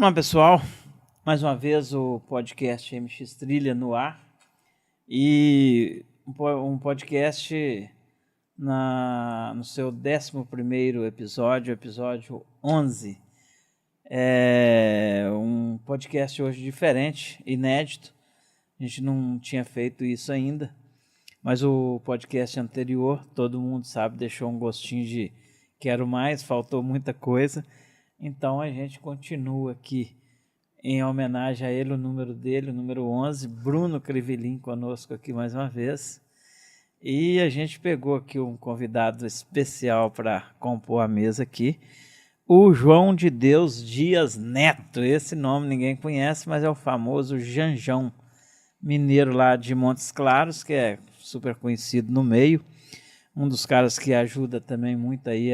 Vamos lá, pessoal. Mais uma vez o podcast MX Trilha no ar. E um podcast no seu 11º episódio, episódio 11. É um podcast hoje diferente, inédito. A gente não tinha feito isso ainda. Mas o podcast anterior, todo mundo sabe, deixou um gostinho de quero mais, faltou muita coisa. Então a gente continua aqui em homenagem a ele, o número dele, o número 11, Bruno Crivelin conosco aqui mais uma vez. E a gente pegou aqui um convidado especial para compor a mesa aqui, o João de Deus Dias Neto. Esse nome ninguém conhece, mas é o famoso Janjão, mineiro lá de Montes Claros, que é super conhecido no meio. Um dos caras que ajuda também muito aí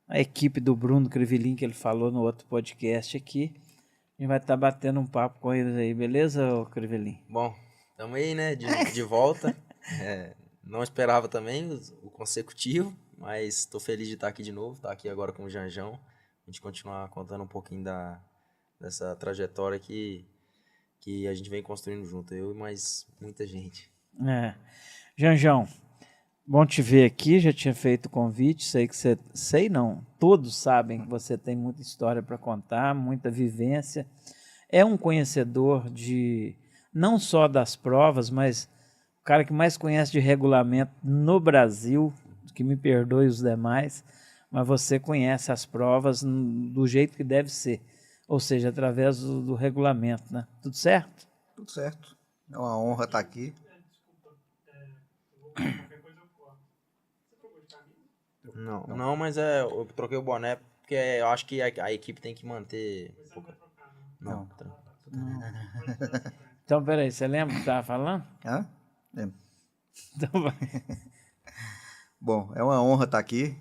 a equipe do Bruno Crivelin, que ele falou no outro podcast aqui. A gente vai estar batendo um papo com eles aí, beleza, Crivelin? Bom, estamos aí, né, de volta. Não esperava também o consecutivo, mas estou feliz de estar aqui de novo, estar aqui agora com o Janjão. A gente continuar contando um pouquinho dessa trajetória que a gente vem construindo junto, eu e mais muita gente. Janjão, bom te ver aqui, já tinha feito o convite, todos sabem que você tem muita história para contar, muita vivência, é um conhecedor não só das provas, mas o cara que mais conhece de regulamento no Brasil, que me perdoe os demais, mas você conhece as provas do jeito que deve ser, ou seja, através do regulamento, né? Tudo certo? Tudo certo, é uma honra estar aqui. Não, mas eu troquei o boné porque eu acho que a equipe tem que manter... Não. Então, peraí, você lembra o que você estava falando? Lembro. Então vai. Bom, é uma honra estar aqui.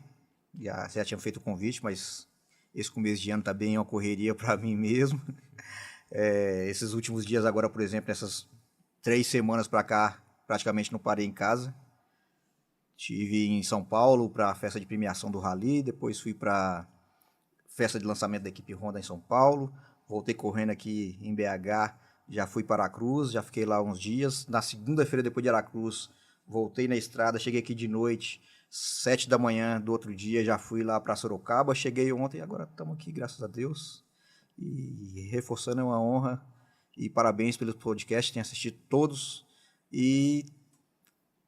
Você já tinha feito o convite, mas esse começo de ano está bem uma correria para mim mesmo. Esses últimos dias agora, por exemplo, essas 3 semanas para cá, praticamente não parei em casa. Estive em São Paulo para a festa de premiação do Rally, depois fui para a festa de lançamento da equipe Honda em São Paulo, voltei correndo aqui em BH, já fui para Aracruz, já fiquei lá uns dias. Na segunda-feira, depois de Aracruz, voltei na estrada, cheguei aqui de noite, 7 da manhã do outro dia, já fui lá para Sorocaba, cheguei ontem e agora estamos aqui, graças a Deus. E reforçando, é uma honra e parabéns pelo podcast, tenho assistido todos e...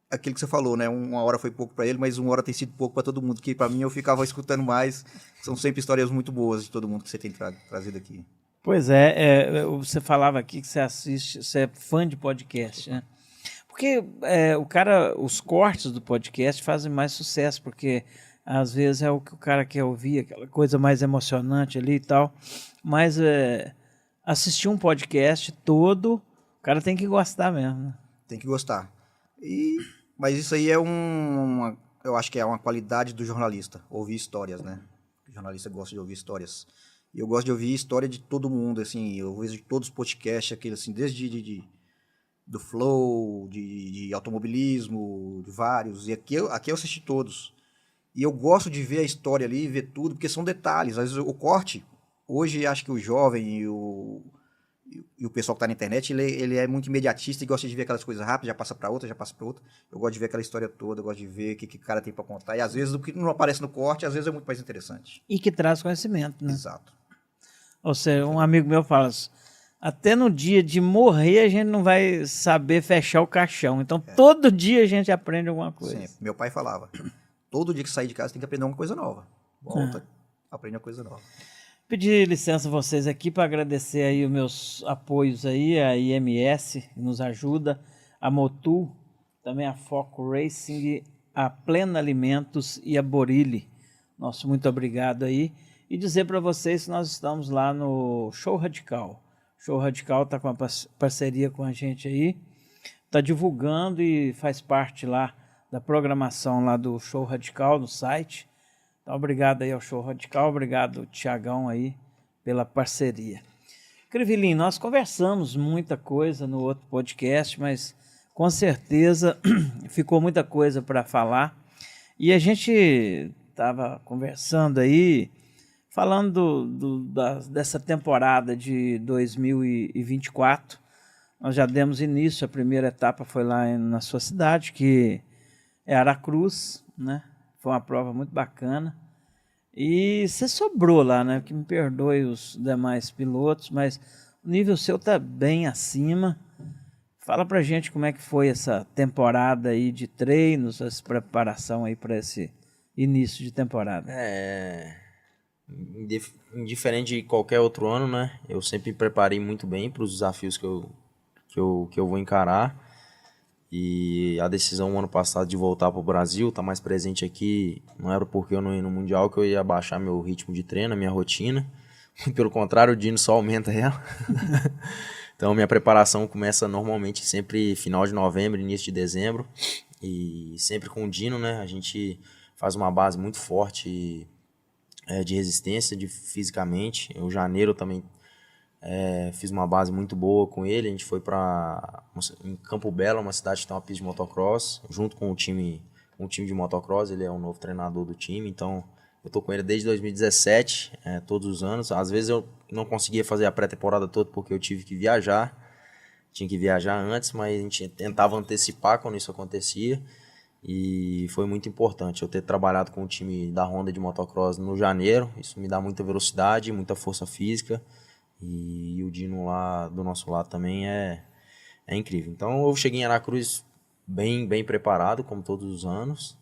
aquilo que você falou, né? Uma hora foi pouco para ele, mas uma hora tem sido pouco para todo mundo, que para mim eu ficava escutando mais. São sempre histórias muito boas de todo mundo que você tem trazido aqui. Pois você falava aqui que você é fã de podcast, né? Porque os cortes do podcast fazem mais sucesso, porque às vezes é o que o cara quer ouvir, aquela coisa mais emocionante ali e tal, mas assistir um podcast todo, o cara tem que gostar mesmo, né? Tem que gostar. Mas isso aí eu acho que é uma qualidade do jornalista, ouvir histórias, né? O jornalista gosta de ouvir histórias. E eu gosto de ouvir história de todo mundo, assim, eu vejo todos os podcasts, aqueles assim, desde do Flow, de automobilismo, de vários, e aqui eu assisti todos. E eu gosto de ver a história ali, ver tudo, porque são detalhes. Às vezes o corte, hoje acho que o jovem e o pessoal que está na internet, ele é muito imediatista e gosta de ver aquelas coisas rápidas, já passa para outra. Eu gosto de ver aquela história toda, eu gosto de ver o que o cara tem para contar. E às vezes o que não aparece no corte, às vezes é muito mais interessante. E que traz conhecimento, né? Exato. Ou seja, um amigo meu fala assim, até no dia de morrer a gente não vai saber fechar o caixão. Então todo dia a gente aprende alguma coisa. Sempre. Meu pai falava, todo dia que sair de casa tem que aprender uma coisa nova. Volta, aprende uma coisa nova. Pedir licença a vocês aqui para agradecer aí os meus apoios aí, a IMS, que nos ajuda, a Motul, também a Foco Racing, a Plena Alimentos e a Borilli. Nosso muito obrigado aí. E dizer para vocês que nós estamos lá no Show Radical. O Show Radical está com uma parceria com a gente aí, está divulgando e faz parte lá da programação lá do Show Radical no site. Então, obrigado aí ao Show Radical, obrigado, Tiagão, aí, pela parceria. Crivelin, nós conversamos muita coisa no outro podcast, mas com certeza ficou muita coisa para falar. E a gente estava conversando aí, Falando dessa temporada de 2024, nós já demos início, a primeira etapa foi lá na sua cidade, que é Aracruz, né? Foi uma prova muito bacana. E você sobrou lá, né? Que me perdoe os demais pilotos, mas o nível seu tá bem acima. Fala pra gente como é que foi essa temporada aí de treinos, essa preparação aí para esse início de temporada. Indiferente de qualquer outro ano, né? Eu sempre me preparei muito bem para os desafios que eu vou encarar. E a decisão ano passado de voltar para o Brasil, estar mais presente aqui, não era porque eu não ia no Mundial que eu ia baixar meu ritmo de treino, a minha rotina. Pelo contrário, o Dino só aumenta ela. Então minha preparação começa normalmente sempre final de novembro, início de dezembro. E sempre com o Dino, né? A gente faz uma base muito forte de resistência, fisicamente. Em janeiro também fiz uma base muito boa com ele. A gente foi em Campo Belo, uma cidade que tem uma pista de motocross, junto com um time de motocross. Ele é o novo treinador do time, então eu tô com ele desde 2017, todos os anos. Às vezes eu não conseguia fazer a pré-temporada toda porque eu tive que viajar. Tinha que viajar antes, mas a gente tentava antecipar quando isso acontecia. E foi muito importante eu ter trabalhado com o time da Honda de motocross no janeiro. Isso me dá muita velocidade, muita força física. E o Dino lá do nosso lado também é incrível. Então eu cheguei em Aracruz bem preparado, como todos os anos.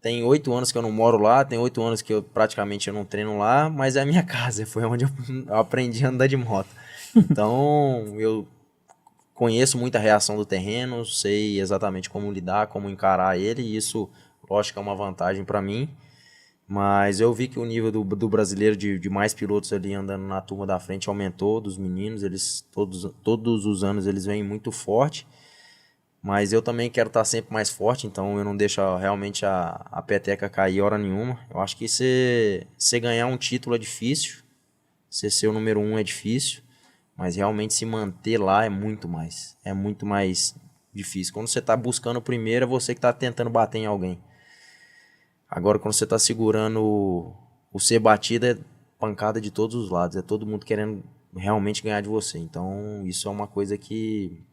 Tem 8 anos que eu não moro lá, tem 8 anos que praticamente eu não treino lá, mas é a minha casa, foi onde eu aprendi a andar de moto. Então eu conheço muito a reação do terreno, sei exatamente como lidar, como encarar ele, e isso, lógico, é uma vantagem para mim. Mas eu vi que o nível do brasileiro, de mais pilotos ali andando na turma da frente, aumentou, dos meninos. Eles todos os anos eles vêm muito forte. Mas eu também quero estar sempre mais forte, então eu não deixo realmente a peteca cair hora nenhuma. Eu acho que você ganhar um título é difícil, você ser o número 1 é difícil, mas realmente se manter lá é muito mais difícil. Quando você está buscando o primeiro, é você que está tentando bater em alguém. Agora, quando você está segurando o ser batido, é pancada de todos os lados. É todo mundo querendo realmente ganhar de você. Então, isso é uma coisa que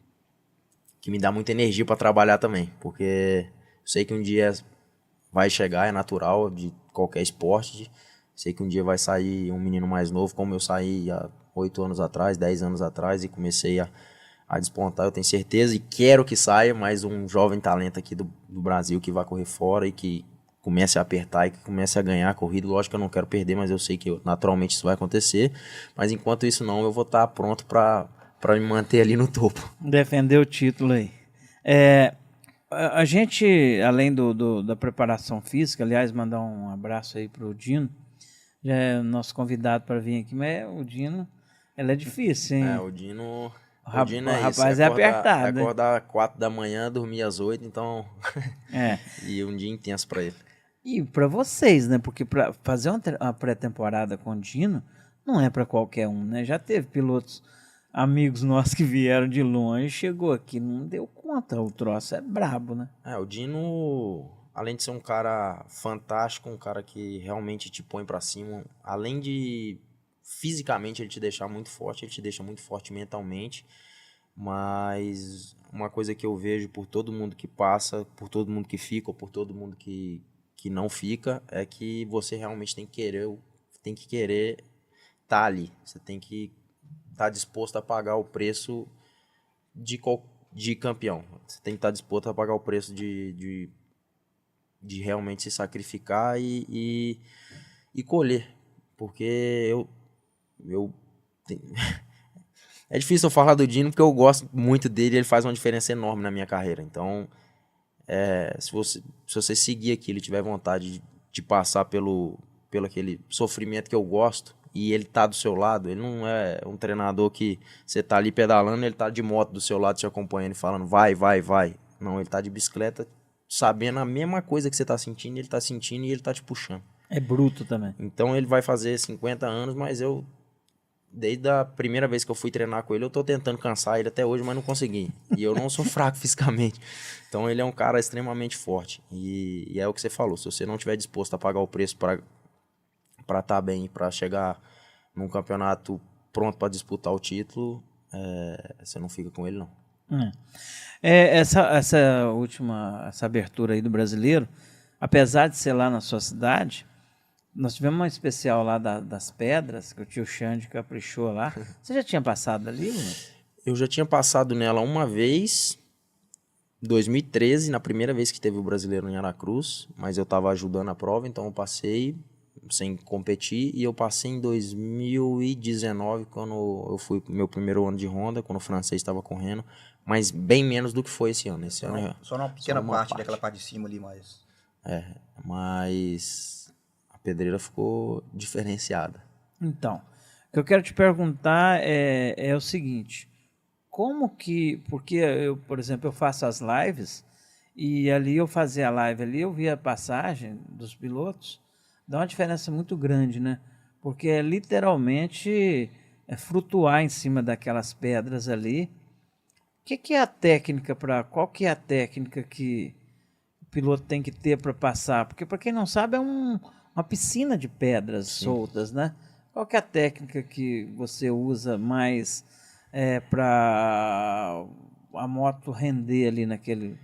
me dá muita energia para trabalhar também. Porque eu sei que um dia vai chegar, é natural de qualquer esporte. Sei que um dia vai sair um menino mais novo, como eu saí há 8 anos atrás, 10 anos atrás, e comecei a despontar. Eu tenho certeza e quero que saia mais um jovem talento aqui do Brasil que vai correr fora e que comece a apertar e que comece a ganhar a corrida. Lógico que eu não quero perder, mas eu sei que naturalmente isso vai acontecer. Mas enquanto isso não, eu vou estar pronto para me manter ali no topo. Defender o título aí. A gente, além da preparação física, aliás, mandar um abraço aí pro Dino, já é o nosso convidado para vir aqui, mas o Dino, ele é difícil, hein? O Dino... O rapaz é apertado. Acordar 4 da manhã, dormir às 8, então... E um dia intenso para ele. E para vocês, né? Porque para fazer uma pré-temporada com o Dino não é para qualquer um, né? Já teve pilotos, amigos nossos que vieram de longe, chegou aqui, não deu conta, o troço é brabo, né? O Dino, além de ser um cara fantástico, um cara que realmente te põe para cima, além de fisicamente ele te deixar muito forte, ele te deixa muito forte mentalmente, mas uma coisa que eu vejo por todo mundo que passa, por todo mundo que fica, ou por todo mundo que não fica, é que você realmente tem que querer estar ali. Você tem que estar disposto a pagar o preço de campeão. Você tem que estar disposto a pagar o preço de realmente se sacrificar e colher. Porque é difícil eu falar do Dino porque eu gosto muito dele, ele faz uma diferença enorme na minha carreira. Então, se você seguir aquilo e tiver vontade de passar pelo aquele sofrimento que eu gosto, e ele tá do seu lado, ele não é um treinador que você tá ali pedalando, ele tá de moto do seu lado te acompanhando e falando vai. Não, ele tá de bicicleta sabendo a mesma coisa que você tá sentindo, ele tá sentindo e ele tá te puxando. É bruto também. Então ele vai fazer 50 anos, mas desde a primeira vez que eu fui treinar com ele, eu tô tentando cansar ele até hoje, mas não consegui. E eu não sou fraco fisicamente. Então ele é um cara extremamente forte. E é o que você falou, se você não estiver disposto a pagar o preço para estar bem, para chegar num campeonato pronto para disputar o título, você não fica com ele, não. Essa abertura aí do Brasileiro, apesar de ser lá na sua cidade, nós tivemos uma especial lá das Pedras, que o tio Xande caprichou lá. Você já tinha passado ali? Né? Eu já tinha passado nela uma vez, 2013, na primeira vez que teve o Brasileiro em Aracruz, mas eu estava ajudando a prova, então eu passei sem competir, e eu passei em 2019, quando eu fui pro meu primeiro ano de Honda, quando o francês estava correndo, mas bem menos do que foi esse ano. Esse ano Só uma pequena parte daquela parte de cima ali, mas... Mas a pedreira ficou diferenciada. Então, o que eu quero te perguntar é o seguinte, como que... Porque eu, por exemplo, eu faço as lives, e ali eu fazia a live ali, eu via a passagem dos pilotos, dá uma diferença muito grande, né? Porque é literalmente flutuar em cima daquelas pedras ali. Que é a técnica qual que é a técnica que o piloto tem que ter para passar? Porque para quem não sabe é uma piscina de pedras soltas, né? Qual que é a técnica que você usa mais para a moto render ali naquele...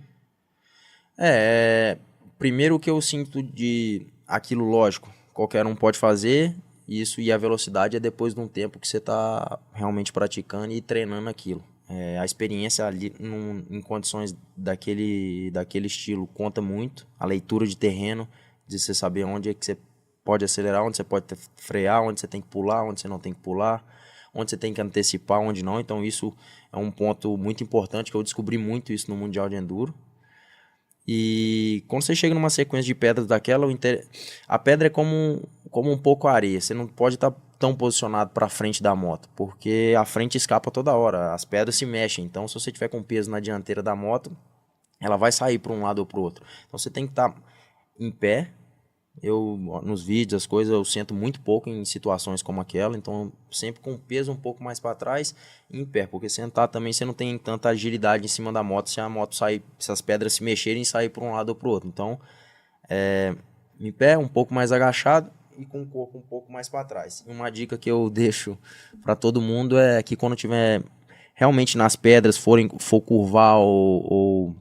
Primeiro, o que eu sinto de aquilo, lógico, qualquer um pode fazer isso, e a velocidade é depois de um tempo que você está realmente praticando e treinando aquilo. A experiência ali em condições daquele estilo conta muito, a leitura de terreno, de você saber onde é que você pode acelerar, onde você pode frear, onde você tem que pular, onde você não tem que pular, onde você tem que antecipar, onde não. Então isso é um ponto muito importante, que eu descobri muito isso no Mundial de Enduro. E quando você chega numa sequência de pedras daquela, a pedra é como um pouco a areia. Você não pode estar tão posicionado para frente da moto, porque a frente escapa toda hora, as pedras se mexem. Então, se você tiver com peso na dianteira da moto, ela vai sair para um lado ou para o outro. Então, você tem que estar em pé. Nos vídeos, as coisas, eu sento muito pouco em situações como aquela, então sempre com o peso um pouco mais para trás e em pé, porque sentar também você não tem tanta agilidade em cima da moto se a moto sair, se as pedras se mexerem e sair para um lado ou para o outro. Então, em pé, um pouco mais agachado e com o corpo um pouco mais para trás. E uma dica que eu deixo para todo mundo é que quando tiver realmente nas pedras, for curvar ou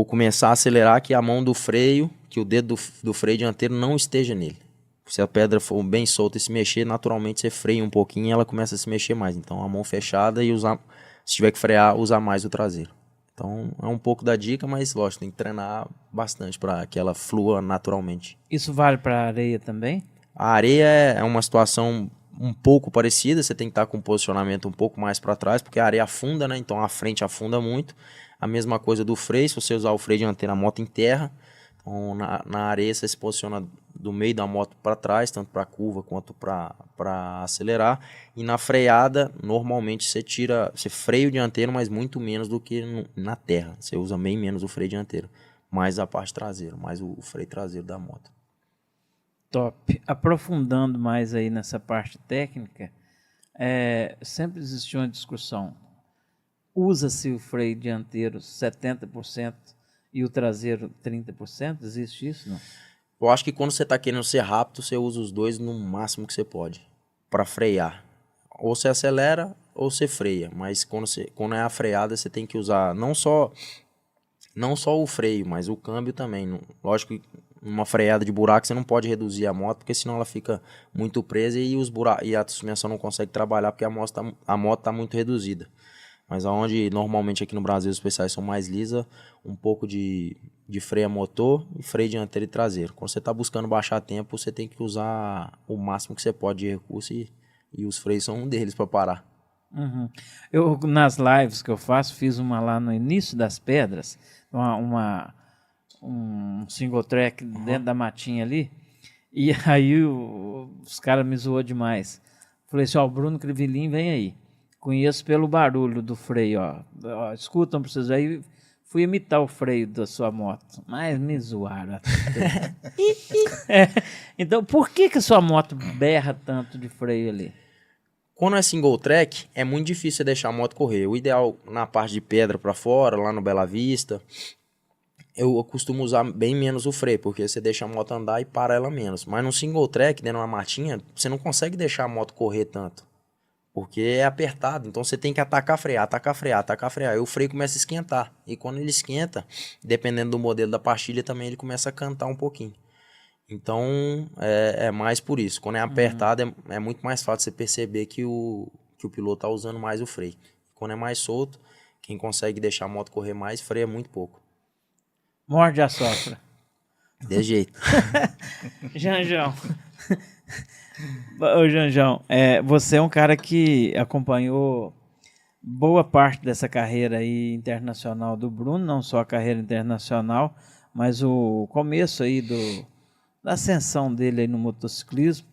começar a acelerar, que a mão do freio, que o dedo do freio dianteiro não esteja nele. Se a pedra for bem solta e se mexer, naturalmente você freia um pouquinho e ela começa a se mexer mais. Então a mão fechada e se tiver que frear, usar mais o traseiro. Então é um pouco da dica, mas lógico, tem que treinar bastante para que ela flua naturalmente. Isso vale para a areia também? A areia é uma situação um pouco parecida, você tem que estar com o posicionamento um pouco mais para trás, porque a areia afunda, né? Então a frente afunda muito. A mesma coisa do freio, se você usar o freio dianteiro, a moto em terra. Então, na areia você se posiciona do meio da moto para trás, tanto para curva quanto para acelerar. E na freada, normalmente você freia o dianteiro, mas muito menos do que na terra. Você usa bem menos o freio dianteiro, mais a parte traseira, mais o freio traseiro da moto. Top. Aprofundando mais aí nessa parte técnica, sempre existiu uma discussão. Usa-se o freio dianteiro 70% e o traseiro 30%? Existe isso, não? Eu acho que quando você está querendo ser rápido, você usa os dois no máximo que você pode para frear. Ou você acelera ou você freia, mas quando é a freada, você tem que usar não só o freio, mas o câmbio também. Lógico que numa freada de buraco você não pode reduzir a moto, porque senão ela fica muito presa e a suspensão não consegue trabalhar, porque a moto está muito reduzida. Mas onde normalmente aqui no Brasil os especiais são mais lisas, um pouco de freio a motor e freio dianteiro e traseiro. Quando você está buscando baixar tempo, você tem que usar o máximo que você pode de recurso e os freios são um deles para parar. Uhum. Eu, nas lives que eu faço, fiz uma lá no início das pedras, um single track dentro da matinha ali, e aí os caras me zoou demais. Falei assim, ó, o Bruno Crivelin vem aí. Conheço pelo barulho do freio, ó. Escutam pra vocês aí. Fui imitar o freio da sua moto, mas me zoaram. Então, por que a sua moto berra tanto de freio ali? Quando é single track, é muito difícil você deixar a moto correr. O ideal na parte de pedra para fora, lá no Bela Vista, eu costumo usar bem menos o freio, porque você deixa a moto andar e para ela menos. Mas no single track, dentro de uma matinha, você não consegue deixar a moto correr tanto. Porque é apertado, então você tem que atacar, frear, atacar, frear, atacar, frear. Aí o freio começa a esquentar. E quando ele esquenta, dependendo do modelo da pastilha, também ele começa a cantar um pouquinho. Então, é mais por isso. Quando é apertado, é muito mais fácil você perceber que o piloto tá usando mais o freio. Quando é mais solto, quem consegue deixar a moto correr mais, freia muito pouco. Morde a sopra. De jeito. Janjão. Ô, Janjão, você é um cara que acompanhou boa parte dessa carreira aí internacional do Bruno, não só a carreira internacional, mas o começo aí da ascensão dele aí no motociclismo.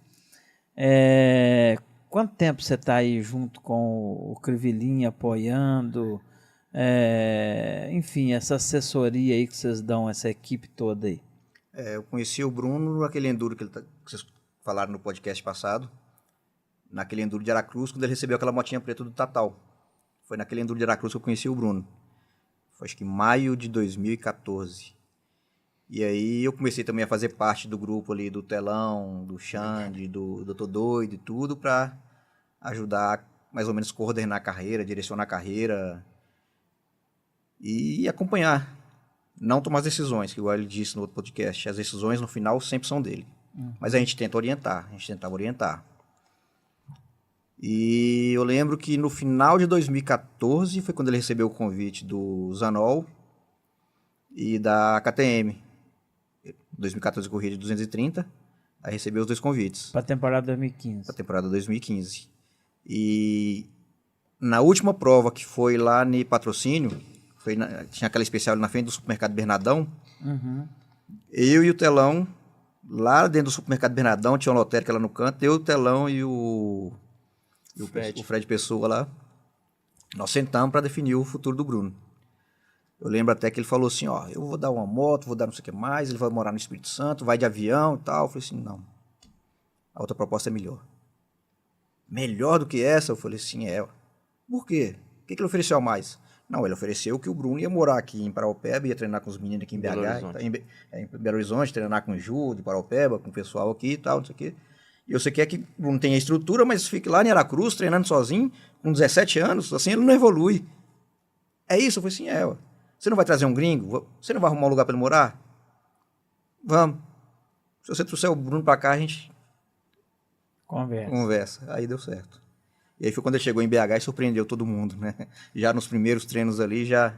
Quanto tempo você está aí junto com o Crivelinha apoiando? Enfim, essa assessoria aí que vocês dão, essa equipe toda aí. Eu conheci o Bruno naquele enduro que vocês falaram no podcast passado, naquele enduro de Aracruz, quando ele recebeu aquela motinha preta do Tatal. Foi naquele enduro de Aracruz que eu conheci o Bruno. Foi acho que em maio de 2014. E aí eu comecei também a fazer parte do grupo ali do Telão, do Xande, do Dr. Doido e tudo, para ajudar mais ou menos coordenar a carreira, direcionar a carreira e acompanhar. Não tomar as decisões, que igual ele disse no outro podcast, as decisões no final sempre são dele. Mas a gente tenta orientar, a gente tentava orientar. E eu lembro que no final de 2014 foi quando ele recebeu o convite do Zanol e da KTM. 2014 corria de 230, aí recebeu os dois convites. Para a temporada 2015. Para a temporada 2015. E na última prova que foi lá no Patrocínio, tinha aquela especial ali na frente do supermercado Bernadão. Eu e o Telão, lá dentro do supermercado Bernadão, tinha uma lotérica lá no canto, eu, o Telão e o Fred Pessoa lá, nós sentamos para definir o futuro do Bruno. Eu lembro até que ele falou assim, eu vou dar uma moto, vou dar não sei o que mais, ele vai morar no Espírito Santo, vai de avião e tal. Eu falei assim, não, a outra proposta é melhor. Melhor do que essa? Eu falei assim, Por quê? O que ele ofereceu a mais? Não, ele ofereceu que o Bruno ia morar aqui em Paraupeba, ia treinar com os meninos aqui em BH, em Belo Horizonte, treinar com o Ju, de Paraupeba, com o pessoal aqui e tal, não sei o quê. E você quer que o Bruno tenha estrutura, mas fique lá em Aracruz, treinando sozinho, com 17 anos, assim ele não evolui. É isso? Eu falei assim, Você não vai trazer um gringo? Você não vai arrumar um lugar para ele morar? Vamos. Se você trouxer o Bruno para cá, a gente conversa. Aí deu certo. E aí foi quando ele chegou em BH e surpreendeu todo mundo, né? Já nos primeiros treinos ali, já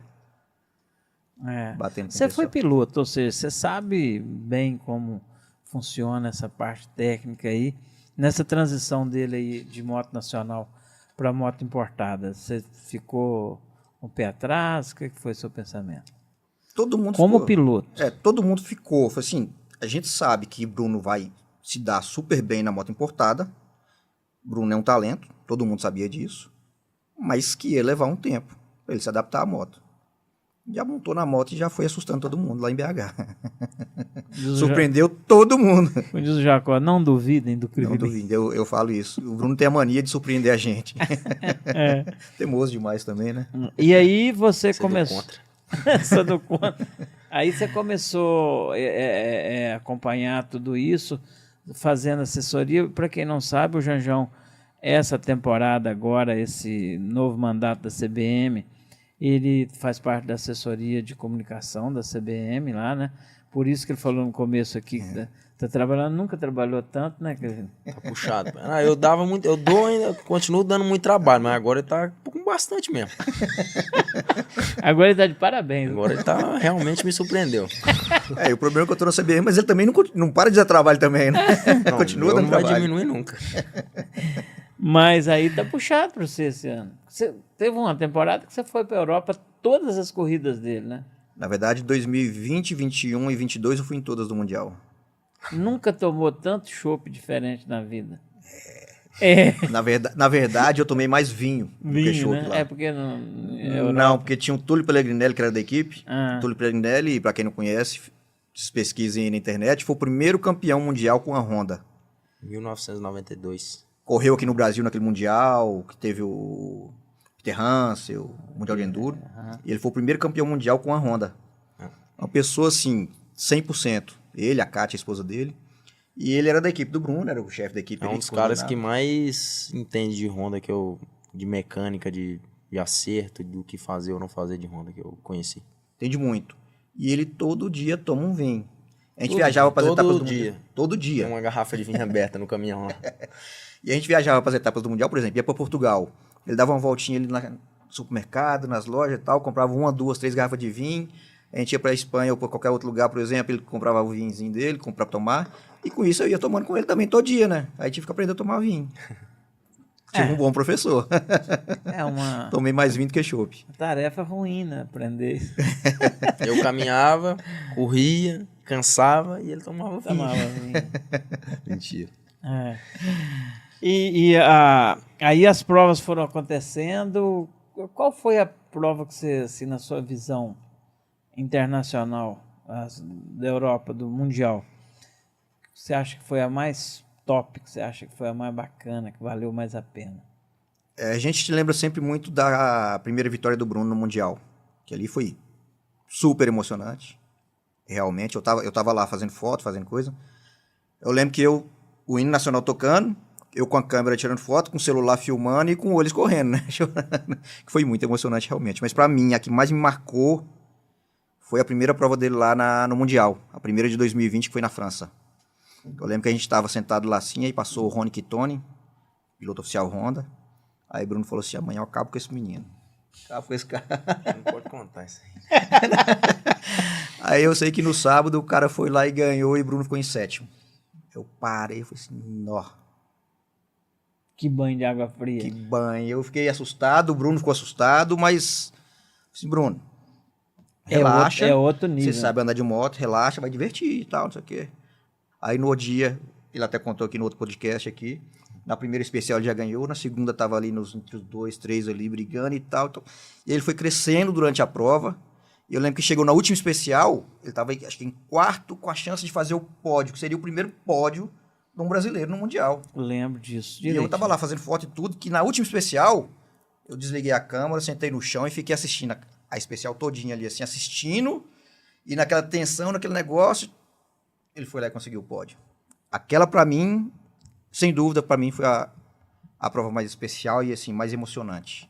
batendo com Você foi piloto, ou seja, você sabe bem como funciona essa parte técnica aí. Nessa transição dele aí de moto nacional para moto importada, você ficou um pé atrás? O que foi o seu pensamento? Todo mundo como ficou. Piloto. Todo mundo ficou. Foi assim, a gente sabe que Bruno vai se dar super bem na moto importada. Bruno é um talento, todo mundo sabia disso. Mas que ia levar um tempo para ele se adaptar à moto. Já montou na moto e já foi assustando todo mundo lá em BH. Surpreendeu todo mundo. Como diz o Jacó, não duvidem do Crivelinha. Não duvidem, eu falo isso. O Bruno tem a mania de surpreender a gente. Teimoso demais também, né? E aí você começou... Sou do contra. Aí você começou a acompanhar tudo isso, fazendo assessoria. Para quem não sabe, o Janjão, essa temporada agora, esse novo mandato da CBM, ele faz parte da assessoria de comunicação da CBM lá, né? Por isso que ele falou no começo aqui que tá trabalhando, nunca trabalhou tanto, né? Tá puxado. Eu dava muito, eu dou ainda, continuo dando muito trabalho, mas agora ele tá com bastante mesmo. Agora ele tá de parabéns. Agora ele tá, realmente me surpreendeu. O problema é que eu tô na CBM, mas ele também não para de dar trabalho também, né? Não, continua dando trabalho. Não vai diminuir nunca. Mas aí tá puxado para você esse ano. Você teve uma temporada que você foi para a Europa, todas as corridas dele, né? Na verdade, 2020, 21 e 22 eu fui em todas do Mundial. Nunca tomou tanto chopp diferente na vida. Na verdade, eu tomei mais vinho do que chopp, né? lá. Porque não, porque tinha o Túlio Pellegrinelli, que era da equipe. Túlio Pellegrinelli, para quem não conhece, pesquisem aí na internet, foi o primeiro campeão mundial com a Honda. 1992. Correu aqui no Brasil naquele Mundial, que teve o Peter Hansel, o Mundial de Enduro. E ele foi o primeiro campeão mundial com a Honda. Uma pessoa, assim, 100%. Ele, a Kátia, a esposa dele. E ele era da equipe do Bruno, era o chefe da equipe. É um ele dos que caras que coordenava. mais entende de Honda de mecânica, de acerto, do que fazer ou não fazer de Honda que eu conheci. Entende muito. E ele todo dia toma um vinho. A gente Todo viajava dia, para as todo etapas do dia. Mundial. Todo Tem dia. uma garrafa de vinho aberta no caminhão lá. E a gente viajava para as etapas do Mundial, por exemplo, ia para Portugal. Ele dava uma voltinha ali no supermercado, nas lojas e tal, comprava 1, 2, 3 garrafas de vinho. A gente ia para a Espanha ou para qualquer outro lugar, por exemplo, ele comprava o vinhozinho dele, comprava para tomar. E com isso eu ia tomando com ele também todo dia, né? Aí tive que aprender a tomar vinho. Tive um bom professor. É uma Tomei mais vinho do que chopp. tarefa ruim, né? Aprender isso. Eu caminhava, corria, cansava e ele tomava vinho. Tomava vinho. Mentira. É. Aí as provas foram acontecendo. Qual foi a prova que você, assim, na sua visão internacional, da Europa, do Mundial, você acha que foi a mais top, que você acha que foi a mais bacana, que valeu mais a pena? A gente lembra sempre muito da primeira vitória do Bruno no Mundial, que ali foi super emocionante. Realmente, eu tava lá fazendo foto, fazendo coisa. Eu lembro que o hino nacional tocando, eu com a câmera tirando foto, com o celular filmando e com o olho escorrendo, né? Chorando. Que foi muito emocionante realmente. Mas pra mim, a que mais me marcou foi a primeira prova dele lá no Mundial. A primeira de 2020, que foi na França. Eu lembro que a gente estava sentado lá assim, aí passou o Rony Kitone, piloto oficial Honda. Aí Bruno falou assim, amanhã eu acabo com esse menino. Acabo com esse cara. Não pode contar isso aí. Aí eu sei que no sábado o cara foi lá e ganhou e Bruno ficou em sétimo. Eu parei e falei assim, nó, Que banho de água fria. que banho. Eu fiquei assustado, o Bruno ficou assustado, mas assim, Bruno, relaxa. É outro nível. Você sabe andar de moto, relaxa, vai divertir e tal, não sei o quê. Aí no outro dia, ele até contou aqui no outro podcast aqui, na primeira especial ele já ganhou, na segunda tava ali entre os 2, 3 ali brigando e tal. E ele foi crescendo durante a prova. E eu lembro que chegou na última especial, ele tava acho que em quarto com a chance de fazer o pódio, que seria o primeiro pódio de um brasileiro no Mundial. Lembro disso. E eu tava lá fazendo foto e tudo, que na última especial, eu desliguei a câmera, sentei no chão e fiquei assistindo a especial todinha ali, assim, assistindo, e naquela tensão, naquele negócio, ele foi lá e conseguiu o pódio. Aquela, pra mim, sem dúvida, pra mim foi a prova mais especial e, assim, mais emocionante.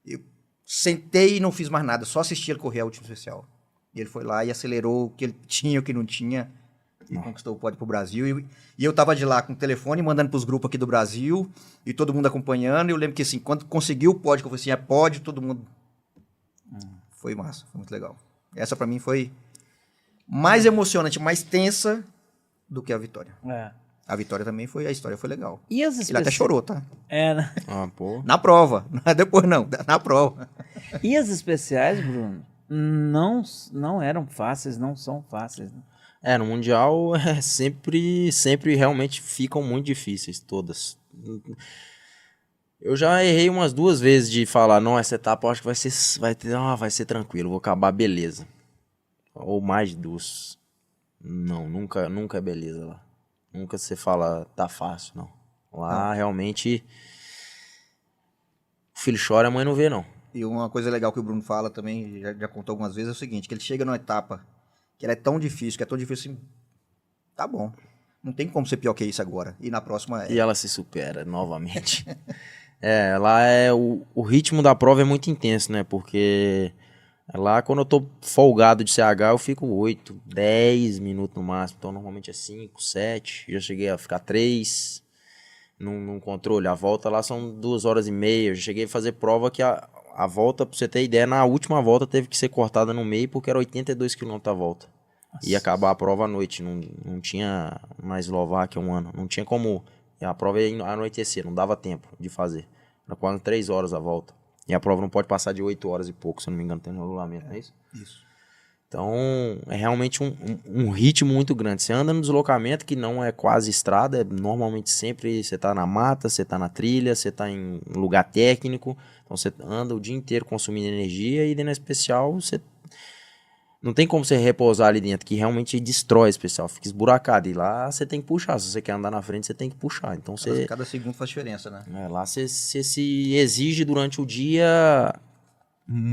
Eu sentei e não fiz mais nada, só assisti ele correr a última especial. E ele foi lá e acelerou o que ele tinha, o que não tinha, e conquistou o pódio pro Brasil. E eu tava de lá com o telefone, mandando pros grupos aqui do Brasil, e todo mundo acompanhando. E eu lembro que, assim, quando conseguiu o pódio, que eu falei assim, é pódio, todo mundo... Foi massa, foi muito legal. Essa pra mim foi mais emocionante, mais tensa do que a vitória. É. A vitória também foi, a história foi legal. E as Ele até especiais? chorou, tá? É, né? Ah, pô. Na prova, depois não, na prova. E as especiais, Bruno, não eram fáceis, não são fáceis. Né? É, no Mundial sempre realmente ficam muito difíceis, todas. Eu já errei umas 2 vezes de falar, não, essa etapa eu acho que vai ser tranquilo, vou acabar beleza. Ou mais de 2. Não, nunca é beleza lá. Nunca você fala, tá fácil, não. Lá realmente o filho chora, a mãe não vê, não. E uma coisa legal que o Bruno fala também, já contou algumas vezes, é o seguinte, que ele chega numa etapa que ela é tão difícil, assim, tá bom. Não tem como ser pior que isso agora. E na próxima E ela se supera novamente. Lá o ritmo da prova é muito intenso, né? Porque lá quando eu tô folgado de CH, eu fico 8, 10 minutos no máximo. Então normalmente é 5, 7. Já cheguei a ficar 3 num controle. A volta lá são 2h30. Eu já cheguei a fazer prova que a volta, pra você ter ideia, na última volta teve que ser cortada no meio porque era 82 km a volta. Ia acabar a prova à noite. Não tinha na Eslováquia um ano. Não tinha como... A prova ia anoitecer, não dava tempo de fazer. Era quase 3 horas a volta. E a prova não pode passar de 8 horas e pouco, se eu não me engano, tem no regulamento, não é isso? Isso. Então, é realmente um ritmo muito grande. Você anda no deslocamento, que não é quase estrada, é normalmente sempre você tá na mata, você tá na trilha, você tá em um lugar técnico. Então, você anda o dia inteiro consumindo energia e, na especial, você... Não tem como você repousar ali dentro, que realmente destrói a especial, fica esburacado. E lá você tem que puxar, se você quer andar na frente, você tem que puxar. Então você... Cada segundo faz diferença, né? Lá você se exige durante o dia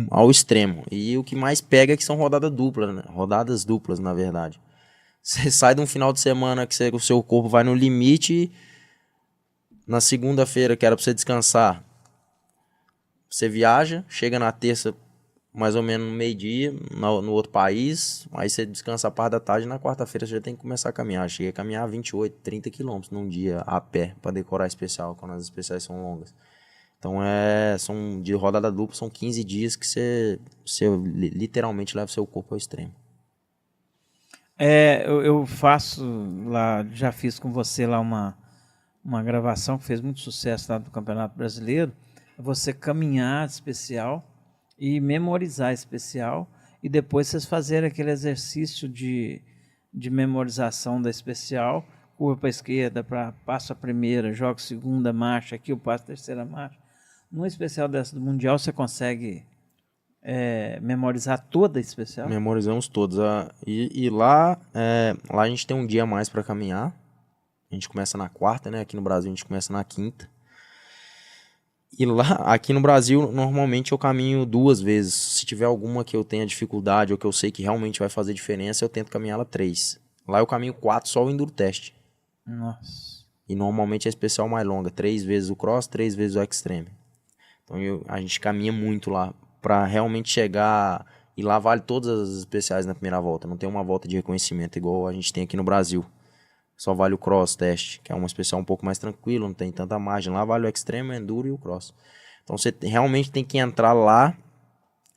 ao extremo. E o que mais pega é que são rodadas duplas, né? Rodadas duplas, na verdade. Você sai de um final de semana que o seu corpo vai no limite, na segunda-feira, que era pra você descansar, você viaja, chega na terça, mais ou menos no meio-dia, no outro país, aí você descansa a parte da tarde, e na quarta-feira você já tem que começar a caminhar. Eu cheguei a caminhar 28, 30 quilômetros num dia a pé, para decorar a especial, quando as especiais são longas. Então, são de rodada dupla, são 15 dias que você literalmente leva o seu corpo ao extremo. Eu faço lá, já fiz com você lá uma gravação que fez muito sucesso lá do Campeonato Brasileiro. Você caminhar especial e memorizar especial, e depois vocês fazerem aquele exercício de memorização da especial, curva para a esquerda, passo a primeira, jogo segunda marcha, aqui eu passo a terceira marcha. No especial dessa do Mundial, você consegue memorizar toda a especial? Memorizamos todos. E lá a gente tem um dia a mais para caminhar. A gente começa na quarta, né? Aqui no Brasil a gente começa na quinta. E lá, aqui no Brasil, normalmente eu caminho 2 vezes. Se tiver alguma que eu tenha dificuldade ou que eu sei que realmente vai fazer diferença, eu tento caminhar ela 3. Lá eu caminho 4 só o Enduro Test. Nossa. E normalmente é especial mais longa. 3 vezes o Cross, 3 vezes o Extreme. Então a gente caminha muito lá para realmente chegar. E lá vale todas as especiais na primeira volta. Não tem uma volta de reconhecimento igual a gente tem aqui no Brasil. Só vale o Cross Test, que é uma especial um pouco mais tranquila, não tem tanta margem. Lá vale o Extreme, o Enduro e o Cross. Então você realmente tem que entrar lá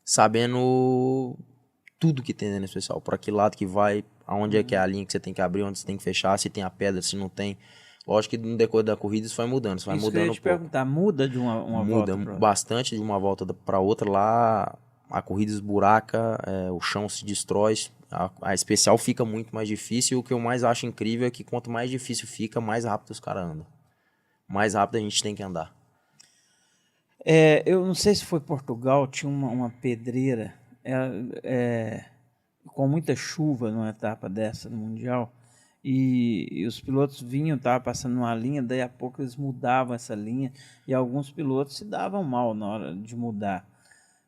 sabendo tudo que tem dentro do especial. Para que lado que vai, aonde é que é a linha que você tem que abrir, onde você tem que fechar, se tem a pedra, se não tem. Lógico que no decorrer da corrida isso vai mudando. Isso vai Isso mudando que eu ia um te pouco. perguntar, muda de uma volta Muda para outra? bastante de uma volta para outra. Lá a corrida esburaca, o chão se destrói, a especial fica muito mais difícil. E o que eu mais acho incrível é que quanto mais difícil fica, mais rápido os caras andam. Mais rápido a gente tem que andar. Eu não sei se foi Portugal, tinha uma pedreira com muita chuva numa etapa dessa no Mundial, e os pilotos vinham, estavam passando uma linha, daí a pouco eles mudavam essa linha, e alguns pilotos se davam mal na hora de mudar.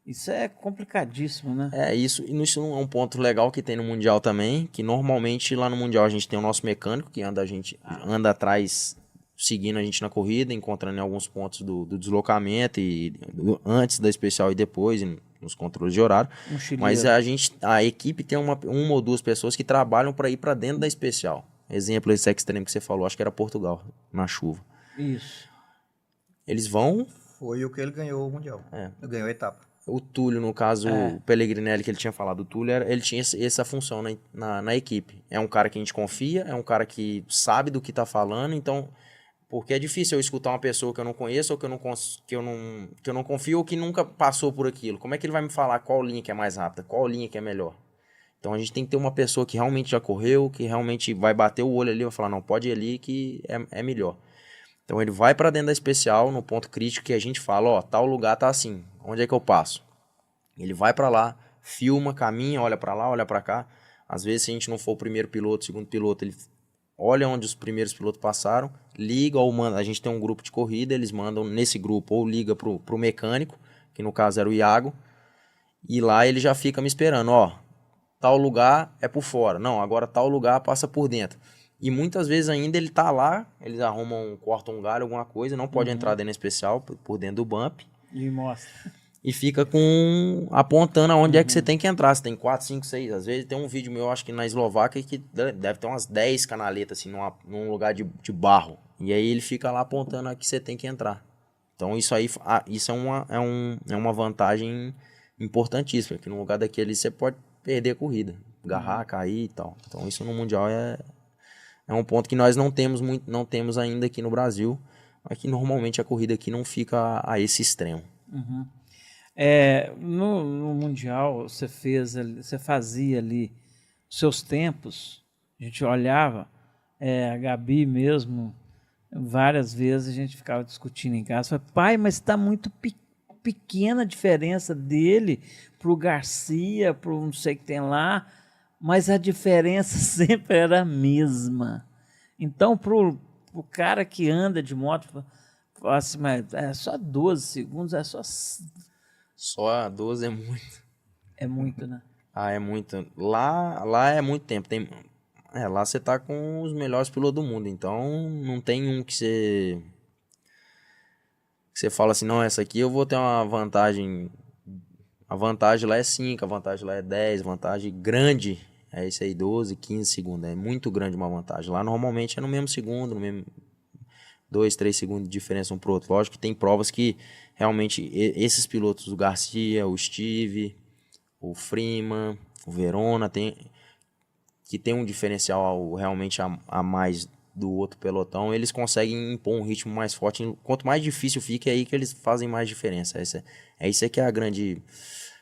Isso é complicadíssimo, né? Isso é um ponto legal que tem no Mundial também, que normalmente lá no Mundial a gente tem o nosso mecânico, que anda atrás, seguindo a gente na corrida, encontrando em alguns pontos do deslocamento, antes da especial e depois, nos controles de horário. Mas a equipe tem uma ou 2 pessoas que trabalham para ir para dentro da especial. Exemplo, esse Extreme que você falou, acho que era Portugal, na chuva. Isso. Eles vão... Foi o que ele ganhou o Mundial. Ganhou a etapa. O Túlio, no caso, o Pellegrinelli que ele tinha falado, o Túlio, ele tinha essa função na equipe. É um cara que a gente confia, é um cara que sabe do que tá falando, então... Porque é difícil eu escutar uma pessoa que eu não conheço, ou que eu não confio, ou que nunca passou por aquilo. Como é que ele vai me falar qual linha que é mais rápida, qual linha que é melhor? Então a gente tem que ter uma pessoa que realmente já correu, que realmente vai bater o olho ali e vai falar, não, pode ir ali que é melhor. Então ele vai para dentro da especial, no ponto crítico que a gente fala, ó, tal lugar tá assim, onde é que eu passo? Ele vai para lá, filma, caminha, olha para lá, olha para cá. Às vezes se a gente não for o primeiro piloto, o segundo piloto, ele olha onde os primeiros pilotos passaram, liga ou manda, a gente tem um grupo de corrida, eles mandam nesse grupo ou liga pro mecânico, que no caso era o Iago, e lá ele já fica me esperando, ó, tal lugar é por fora, não, agora tal lugar passa por dentro. E muitas vezes ainda ele tá lá, eles cortam um galho, alguma coisa, não pode entrar dentro especial, por dentro do bump. E mostra. E fica apontando aonde é que você tem que entrar. Você tem 4, 5, 6. Às vezes tem um vídeo meu, acho que na Eslováquia, que deve ter umas 10 canaletas, assim, num lugar de barro. E aí ele fica lá apontando a que você tem que entrar. Então isso aí, isso é uma vantagem importantíssima, que no lugar daquele você pode perder a corrida. Agarrar, cair e tal. Então isso no Mundial é um ponto que nós não temos ainda aqui no Brasil. Mas que normalmente a corrida aqui não fica a esse extremo. Uhum. No Mundial, você fazia ali seus tempos, a gente olhava, a Gabi mesmo, várias vezes a gente ficava discutindo em casa, falava, pai, mas está muito pequena a diferença dele para o Garcia, para não sei o que tem lá, mas a diferença sempre era a mesma. Então, para o cara que anda de moto, fala assim, mas é só 12 segundos, é só Só a 12 é muito. É muito, né? Ah, é muito. Lá é muito tempo. Lá você tá com os melhores pilotos do mundo. Então não tem um que você fala assim, não, essa aqui eu vou ter uma vantagem. A vantagem lá é 5, a vantagem lá é 10, vantagem grande é isso aí, 12, 15 segundos. É muito grande uma vantagem. Lá normalmente é no mesmo segundo, no mesmo 2, 3 segundos de diferença um pro outro. Lógico que tem provas que realmente esses pilotos, o Garcia, o Steve, o Freeman, o Verona, que tem um diferencial realmente a mais do outro pelotão, eles conseguem impor um ritmo mais forte. Quanto mais difícil fica, é aí que eles fazem mais diferença. Isso que é a grande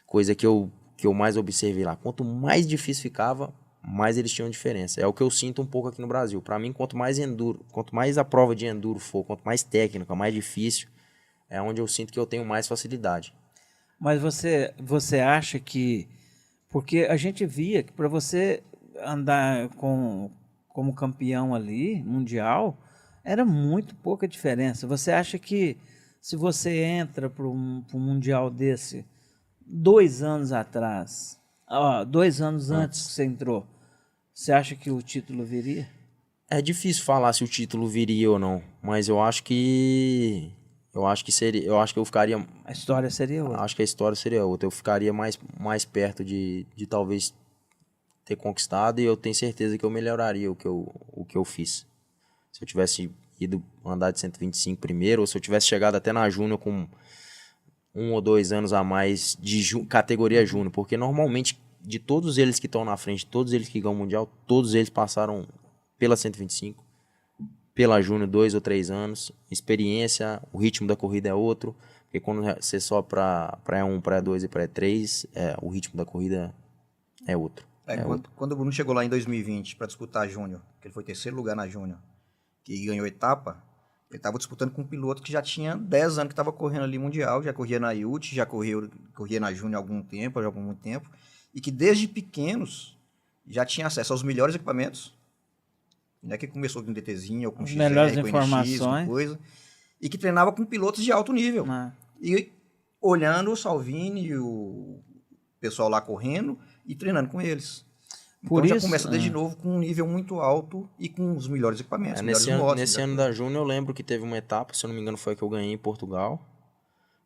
coisa que eu mais observei lá. Quanto mais difícil ficava, mais eles tinham diferença. É o que eu sinto um pouco aqui no Brasil. Para mim, quanto mais a prova de enduro for, quanto mais técnica, mais difícil, é onde eu sinto que eu tenho mais facilidade. Mas você acha que... Porque a gente via que para você andar como campeão ali, mundial, era muito pouca diferença. Você acha que se você entra para um Mundial desse 2 anos atrás, 2 anos antes que você entrou, você acha que o título viria? É difícil falar se o título viria ou não, mas eu acho que seria, eu acho que eu ficaria, A história seria outra. acho que a história seria outra. Eu ficaria mais perto de talvez ter conquistado, e eu tenho certeza que eu melhoraria o que eu fiz. Se eu tivesse ido andar de 125 primeiro, ou se eu tivesse chegado até na Júnior com 1 ou 2 anos a mais de categoria Júnior, porque normalmente de todos eles que estão na frente, todos eles que ganham o Mundial, todos eles passaram pela 125, pela Júnior 2 ou 3 anos, experiência, o ritmo da corrida é outro, porque quando você só para E1, para E2 e para E3, o ritmo da corrida é outro. Quando o Bruno chegou lá em 2020 para disputar a Júnior, que ele foi terceiro lugar na Júnior, que ganhou etapa, ele estava disputando com um piloto que já tinha 10 anos que estava correndo ali mundial, já corria na IUT, já corria na Júnior há algum tempo, já há muito tempo, e que desde pequenos já tinha acesso aos melhores equipamentos, né, que começou com um DTzinho, ou com XR, melhores com NX, informações. com coisa, e que treinava com pilotos de alto nível. E olhando o Salvini e o pessoal lá correndo e treinando com eles. Então já começa desde novo com um nível muito alto e com os melhores equipamentos, nesse ano da Júnior eu lembro que teve uma etapa, se eu não me engano foi a que eu ganhei em Portugal.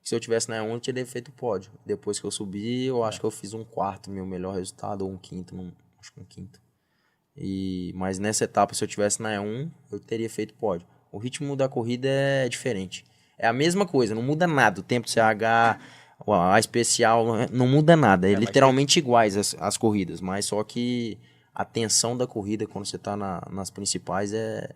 Se eu tivesse na E1 eu teria feito pódio. Depois que eu subi, eu acho que eu fiz um quarto, meu melhor resultado, ou um quinto, acho que um quinto. Mas nessa etapa, se eu tivesse na E1, eu teria feito pódio. O ritmo da corrida é diferente. É a mesma coisa, não muda nada. O tempo de CH, a especial, não muda nada. É literalmente iguais as corridas, mas só que a tensão da corrida quando você tá nas principais é...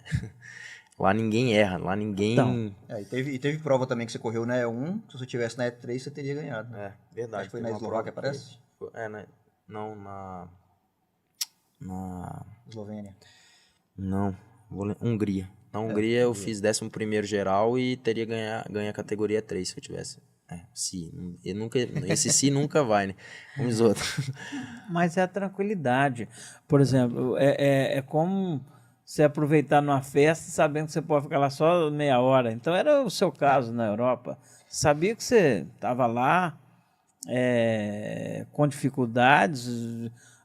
Lá ninguém erra, lá ninguém... Então, e teve prova também que você correu na E1, se você tivesse na E3 você teria ganhado. É, verdade. Acho que foi na Eslováquia, parece? Não, na Eslovênia. Não, Hungria. Na Hungria eu fiz 11º geral e teria ganha a categoria 3 se eu tivesse. Esse nunca vai, né? Como os outros. Mas é a tranquilidade. Por exemplo, é como você aproveitar numa festa sabendo que você pode ficar lá só meia hora. Então era o seu caso na Europa. Sabia que você estava lá com dificuldades,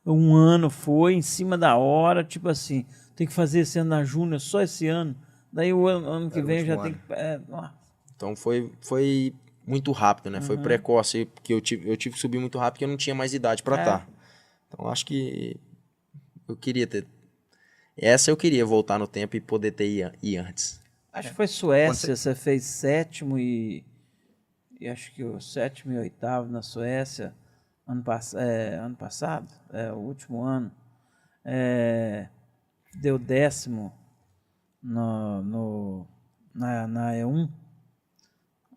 um ano foi em cima da hora, tipo assim, tem que fazer esse ano na Júnior, só esse ano. Daí o ano que vem já tem que... Então foi muito rápido, né? Foi precoce, porque eu tive que subir muito rápido porque eu não tinha mais idade para estar. Então acho que eu queria ter... Essa eu queria voltar no tempo e poder ter ido antes. Acho que foi Suécia, você fez 7º e acho que o 7º e 8º na Suécia ano passado, o último ano. Deu 10º na E1.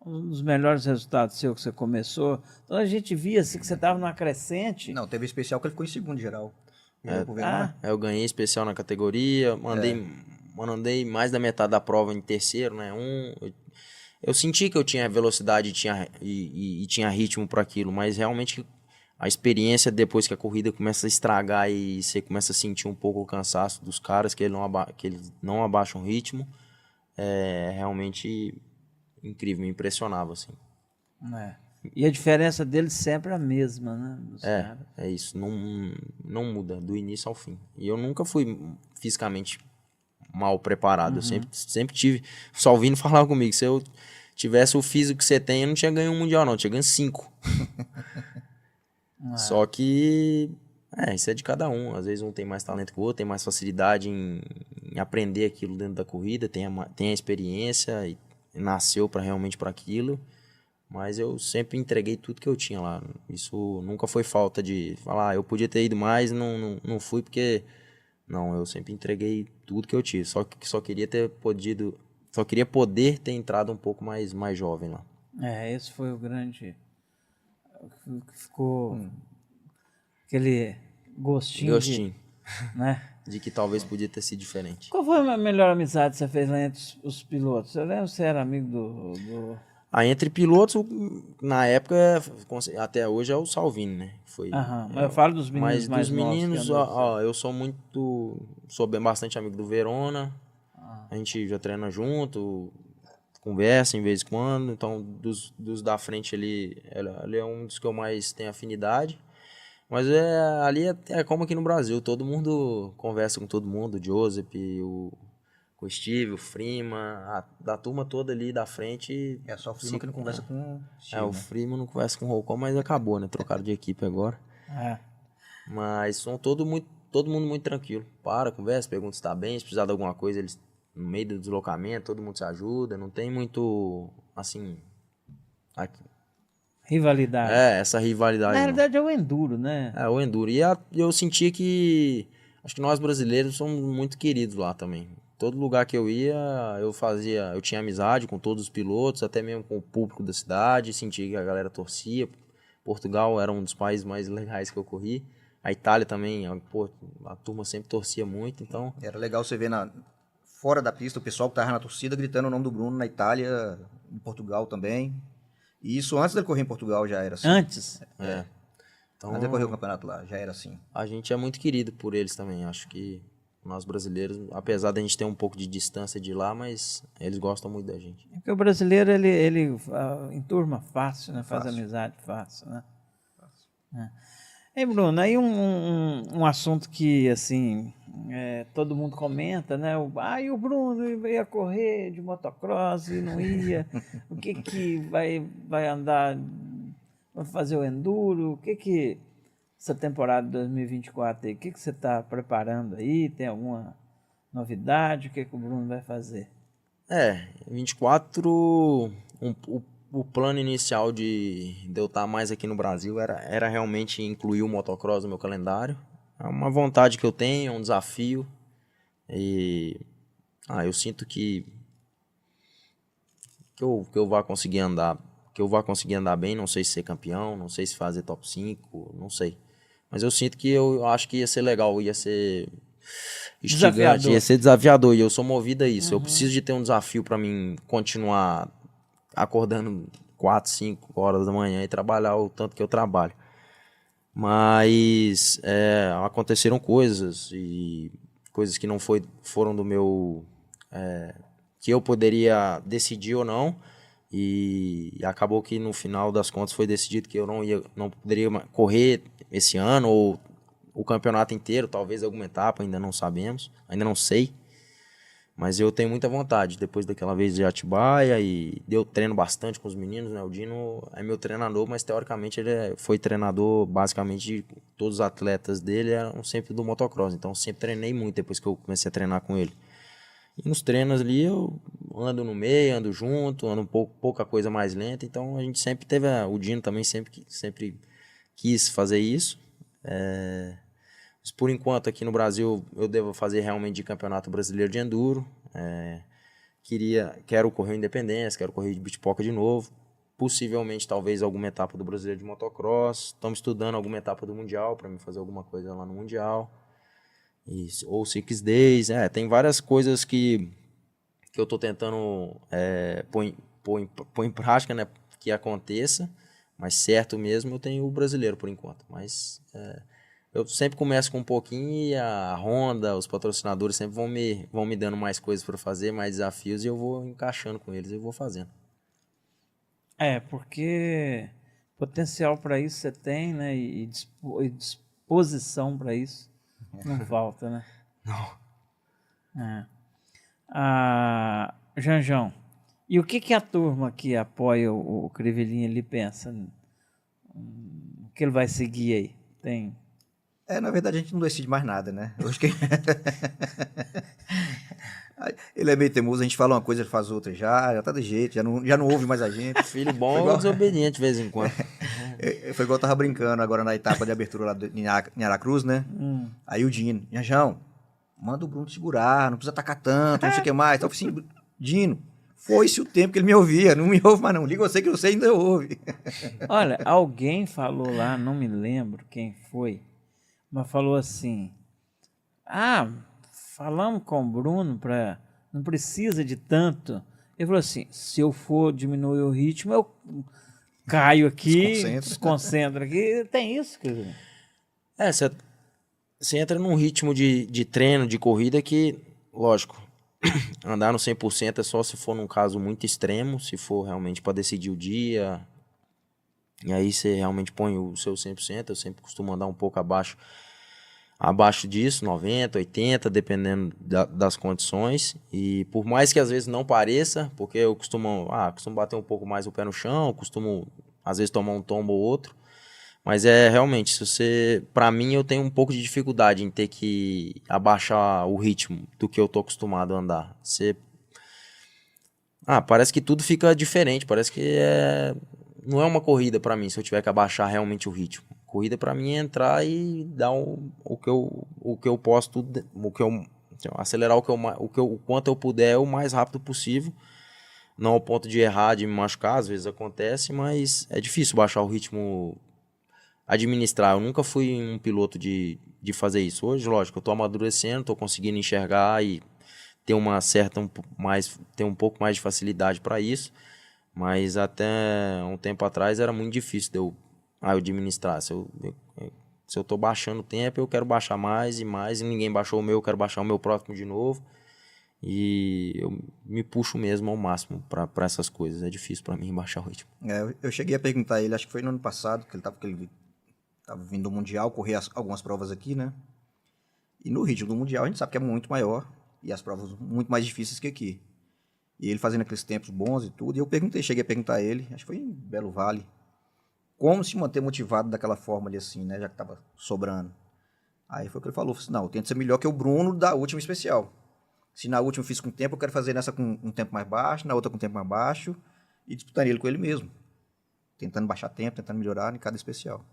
Um dos melhores resultados seu que você começou. Então a gente via assim que você estava numa crescente. Não, teve especial que ele ficou em segundo geral. Eu ganhei especial na categoria, mandei mais da metade da prova em terceiro, né? Eu senti que eu tinha velocidade e tinha ritmo para aquilo, mas realmente a experiência depois que a corrida começa a estragar e você começa a sentir um pouco o cansaço dos caras, que eles não abaixam o ritmo, é realmente incrível, me impressionava, assim. E a diferença deles sempre é a mesma, né? Dos caras. É isso, não muda do início ao fim. E eu nunca fui fisicamente mal preparado, eu sempre tive. O Salvino falava comigo, se eu tivesse o físico que você tem, eu não tinha ganho um mundial não, eu tinha ganho 5. Só que, isso é de cada um. Às vezes um tem mais talento que o outro, tem mais facilidade em aprender aquilo dentro da corrida, tem a experiência e nasceu realmente para aquilo. Mas eu sempre entreguei tudo que eu tinha lá. Isso nunca foi falta de falar, eu podia ter ido mais, não fui porque... Não, eu sempre entreguei tudo que eu tive. Só queria poder ter entrado um pouco mais jovem lá. Esse foi o grande... Ficou aquele gostinho. Né? De que talvez podia ter sido diferente. Qual foi a melhor amizade que você fez lá entre os pilotos? Eu lembro que você era amigo do... Entre pilotos, na época, até hoje é o Salvini, né? Eu falo dos meninos mais dos meninos, novos. eu sou bastante amigo do Verona. A gente já treina junto, conversa em vez em quando. Então, dos da frente ele é um dos que eu mais tenho afinidade. Mas ali é como aqui no Brasil, todo mundo conversa com todo mundo, o Joseph, com o Steve, o Freeman, da turma toda ali da frente. É só o Freeman que não conversa com o Steve, o Freeman não conversa com o Rocco, mas acabou, né? Trocaram de equipe agora. Mas são todo mundo muito tranquilo. Conversa, pergunta se tá bem, se precisar de alguma coisa, eles no meio do deslocamento, todo mundo se ajuda, não tem muito, assim... Rivalidade. Essa rivalidade. Na realidade é o enduro, né? O enduro. E eu sentia que... Acho que nós brasileiros somos muito queridos lá também. Todo lugar que eu ia, eu tinha amizade com todos os pilotos, até mesmo com o público da cidade, sentia que a galera torcia. Portugal era um dos países mais legais que eu corri. A Itália também, a turma sempre torcia muito, então... Era legal você ver fora da pista o pessoal que estava na torcida gritando o nome do Bruno na Itália, em Portugal também. E isso antes dele correr em Portugal já era assim. Antes? Então, antes de correr o campeonato lá, já era assim. A gente é muito querido por eles também, acho que... Nós brasileiros, apesar da gente ter um pouco de distância de lá, mas eles gostam muito da gente. Porque o brasileiro, ele enturma fácil, né? Faz amizade fácil, né? Ei, Bruno, aí um assunto que, assim, todo mundo comenta, né? O Bruno ia correr de motocross e não ia. O que vai andar, vai fazer o enduro? O que essa temporada de 2024 aí, o que você está preparando aí? Tem alguma novidade? O que o Bruno vai fazer? 24, o plano inicial de eu estar mais aqui no Brasil era realmente incluir o motocross no meu calendário. É uma vontade que eu tenho, é um desafio. E eu sinto que eu vá conseguir andar, bem, não sei se ser campeão, não sei se fazer top 5, não sei. Mas eu sinto que eu acho que ia ser legal, ia ser instigante, ia ser desafiador, e eu sou movido a isso. Eu preciso de ter um desafio para mim continuar acordando 4, 5 horas da manhã e trabalhar o tanto que eu trabalho. Mas aconteceram coisas, e coisas que não foram do meu... que eu poderia decidir ou não, e acabou que no final das contas foi decidido que eu não poderia correr esse ano ou o campeonato inteiro, talvez alguma etapa, ainda não sabemos, ainda não sei, mas eu tenho muita vontade. Depois daquela vez de Atibaia, e eu treino bastante com os meninos, né? O Dino é meu treinador, mas teoricamente ele foi treinador basicamente de todos os atletas dele, eram sempre do motocross, então sempre treinei muito depois que eu comecei a treinar com ele. E nos treinos ali eu ando no meio, ando junto, ando pouca coisa mais lenta. Então a gente sempre teve, o Dino também sempre quis fazer isso. Mas por enquanto aqui no Brasil eu devo fazer realmente de campeonato brasileiro de enduro. Quero correr Independência, quero correr de Bitpoca de novo. Possivelmente talvez alguma etapa do brasileiro de motocross. Estamos estudando alguma etapa do Mundial para me fazer alguma coisa lá no Mundial. Ou 6 Days, tem várias coisas que eu estou tentando pôr em prática, né, que aconteça, mas certo mesmo eu tenho o brasileiro por enquanto, mas eu sempre começo com um pouquinho, e a Honda, os patrocinadores sempre vão me dando mais coisas para fazer, mais desafios, e eu vou encaixando com eles e vou fazendo. Porque potencial para isso você tem, né? E disposição para isso não falta, né? Não. É. Janjão, e o que a turma que apoia o Crivellini ali pensa? O que ele vai seguir aí? Tem... Na verdade, a gente não decide mais nada, né? Eu acho que ele é meio teimoso, a gente fala uma coisa, ele faz outra já tá do jeito, já não ouve mais a gente. Filho bom ou desobediente de vez em quando. Foi igual eu tava brincando agora na etapa de abertura lá em Aracruz, né? Aí o Dino, Janjão, manda o Bruno segurar, não precisa atacar tanto, não sei o que mais. Então eu falei assim, Dino, foi-se o tempo que ele me ouvia, não me ouve mais não, liga você que você ainda ouve. Olha, alguém falou lá, não me lembro quem foi, mas falou assim, falamos com o Bruno não precisa de tanto. Ele falou assim, se eu for diminuir o ritmo, eu caio aqui, desconcentro aqui. Tem isso, quer dizer. Você entra num ritmo de treino, de corrida que, lógico, andar no 100% é só se for num caso muito extremo, se for realmente para decidir o dia. E aí você realmente põe o seu 100%, eu sempre costumo andar um pouco abaixo disso, 90, 80, dependendo das condições. E por mais que às vezes não pareça, porque eu costumo bater um pouco mais o pé no chão, costumo às vezes tomar um tombo ou outro, mas realmente, para mim eu tenho um pouco de dificuldade em ter que abaixar o ritmo do que eu tô acostumado a andar. Parece que tudo fica diferente, parece que não é uma corrida para mim se eu tiver que abaixar realmente o ritmo. Corrida para mim é entrar e dar o que eu posso, acelerar o quanto eu puder o mais rápido possível. Não ao ponto de errar, de me machucar, às vezes acontece, mas é difícil baixar o ritmo, administrar. Eu nunca fui um piloto de fazer isso. Hoje, lógico, eu tô amadurecendo, tô conseguindo enxergar e ter ter um pouco mais de facilidade para isso, mas até um tempo atrás era muito difícil de eu administrar. Se eu tô baixando o tempo, eu quero baixar mais e mais, e ninguém baixou o meu, eu quero baixar o meu próximo de novo. E eu me puxo mesmo ao máximo para essas coisas. É difícil para mim baixar o ritmo. Eu cheguei a perguntar a ele, acho que foi no ano passado, que ele tava vindo do Mundial, correr algumas provas aqui, né? E no ritmo do Mundial a gente sabe que é muito maior e as provas muito mais difíceis que aqui. E ele fazendo aqueles tempos bons e tudo. E eu cheguei a perguntar a ele, acho que foi em Belo Vale, como se manter motivado daquela forma ali assim, né? Já que tava sobrando. Aí foi o que ele falou, assim, não, eu tento ser melhor que o Bruno da última especial. Se na última eu fiz com tempo, eu quero fazer nessa com um tempo mais baixo, na outra com um tempo mais baixo, e disputar ele com ele mesmo. Tentando baixar tempo, tentando melhorar em cada especial.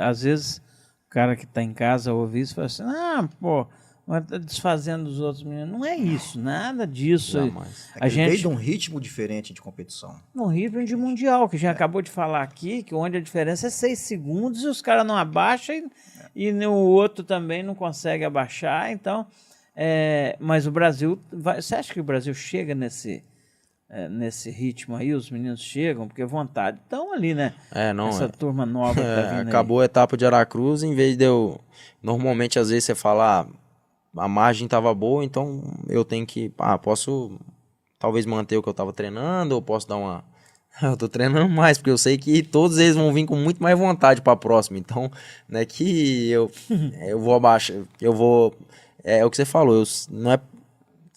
Às vezes, o cara que está em casa ouve isso e fala assim, mas tá desfazendo os outros meninos. Não é isso, nada disso. Ele veio de um ritmo diferente de competição. Um ritmo de mundial, que a gente acabou de falar aqui, que onde a diferença é 6 segundos e os caras não abaixam e o outro também não consegue abaixar. Então, mas o Brasil, você acha que o Brasil chega nesse ritmo aí? Os meninos chegam, porque vontade estão ali, né? Essa turma nova que tá vindo acabou a etapa de Aracruz, em vez de eu... Normalmente, às vezes, você fala... a margem estava boa, então eu tenho que... posso talvez manter o que eu estava treinando, ou posso dar uma... Eu tô treinando mais, porque eu sei que todos eles vão vir com muito mais vontade para a próxima. Então, não é que eu vou abaixar, eu vou... É o que você falou,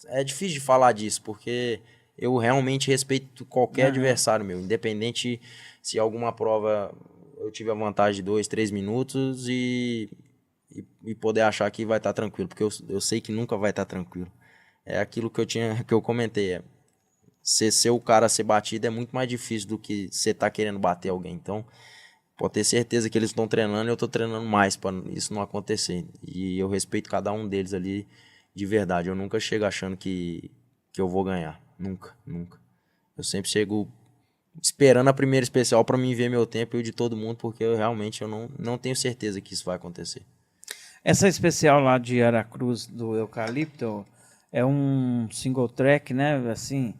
é difícil de falar disso, porque eu realmente respeito qualquer adversário meu, independente se alguma prova eu tive a vantagem de 2, 3 minutos e poder achar que vai estar tranquilo, porque eu sei que nunca vai estar tranquilo. É aquilo que eu comentei, ser o cara a ser batido é muito mais difícil do que você tá querendo bater alguém. Então, pode ter certeza que eles estão treinando e eu estou treinando mais para isso não acontecer. E eu respeito cada um deles ali de verdade. Eu nunca chego achando que eu vou ganhar. Nunca. Eu sempre chego esperando a primeira especial para mim ver meu tempo e o de todo mundo, porque eu não tenho certeza que isso vai acontecer. Essa especial lá de Aracruz do Eucalipto é um single track, né? Assim,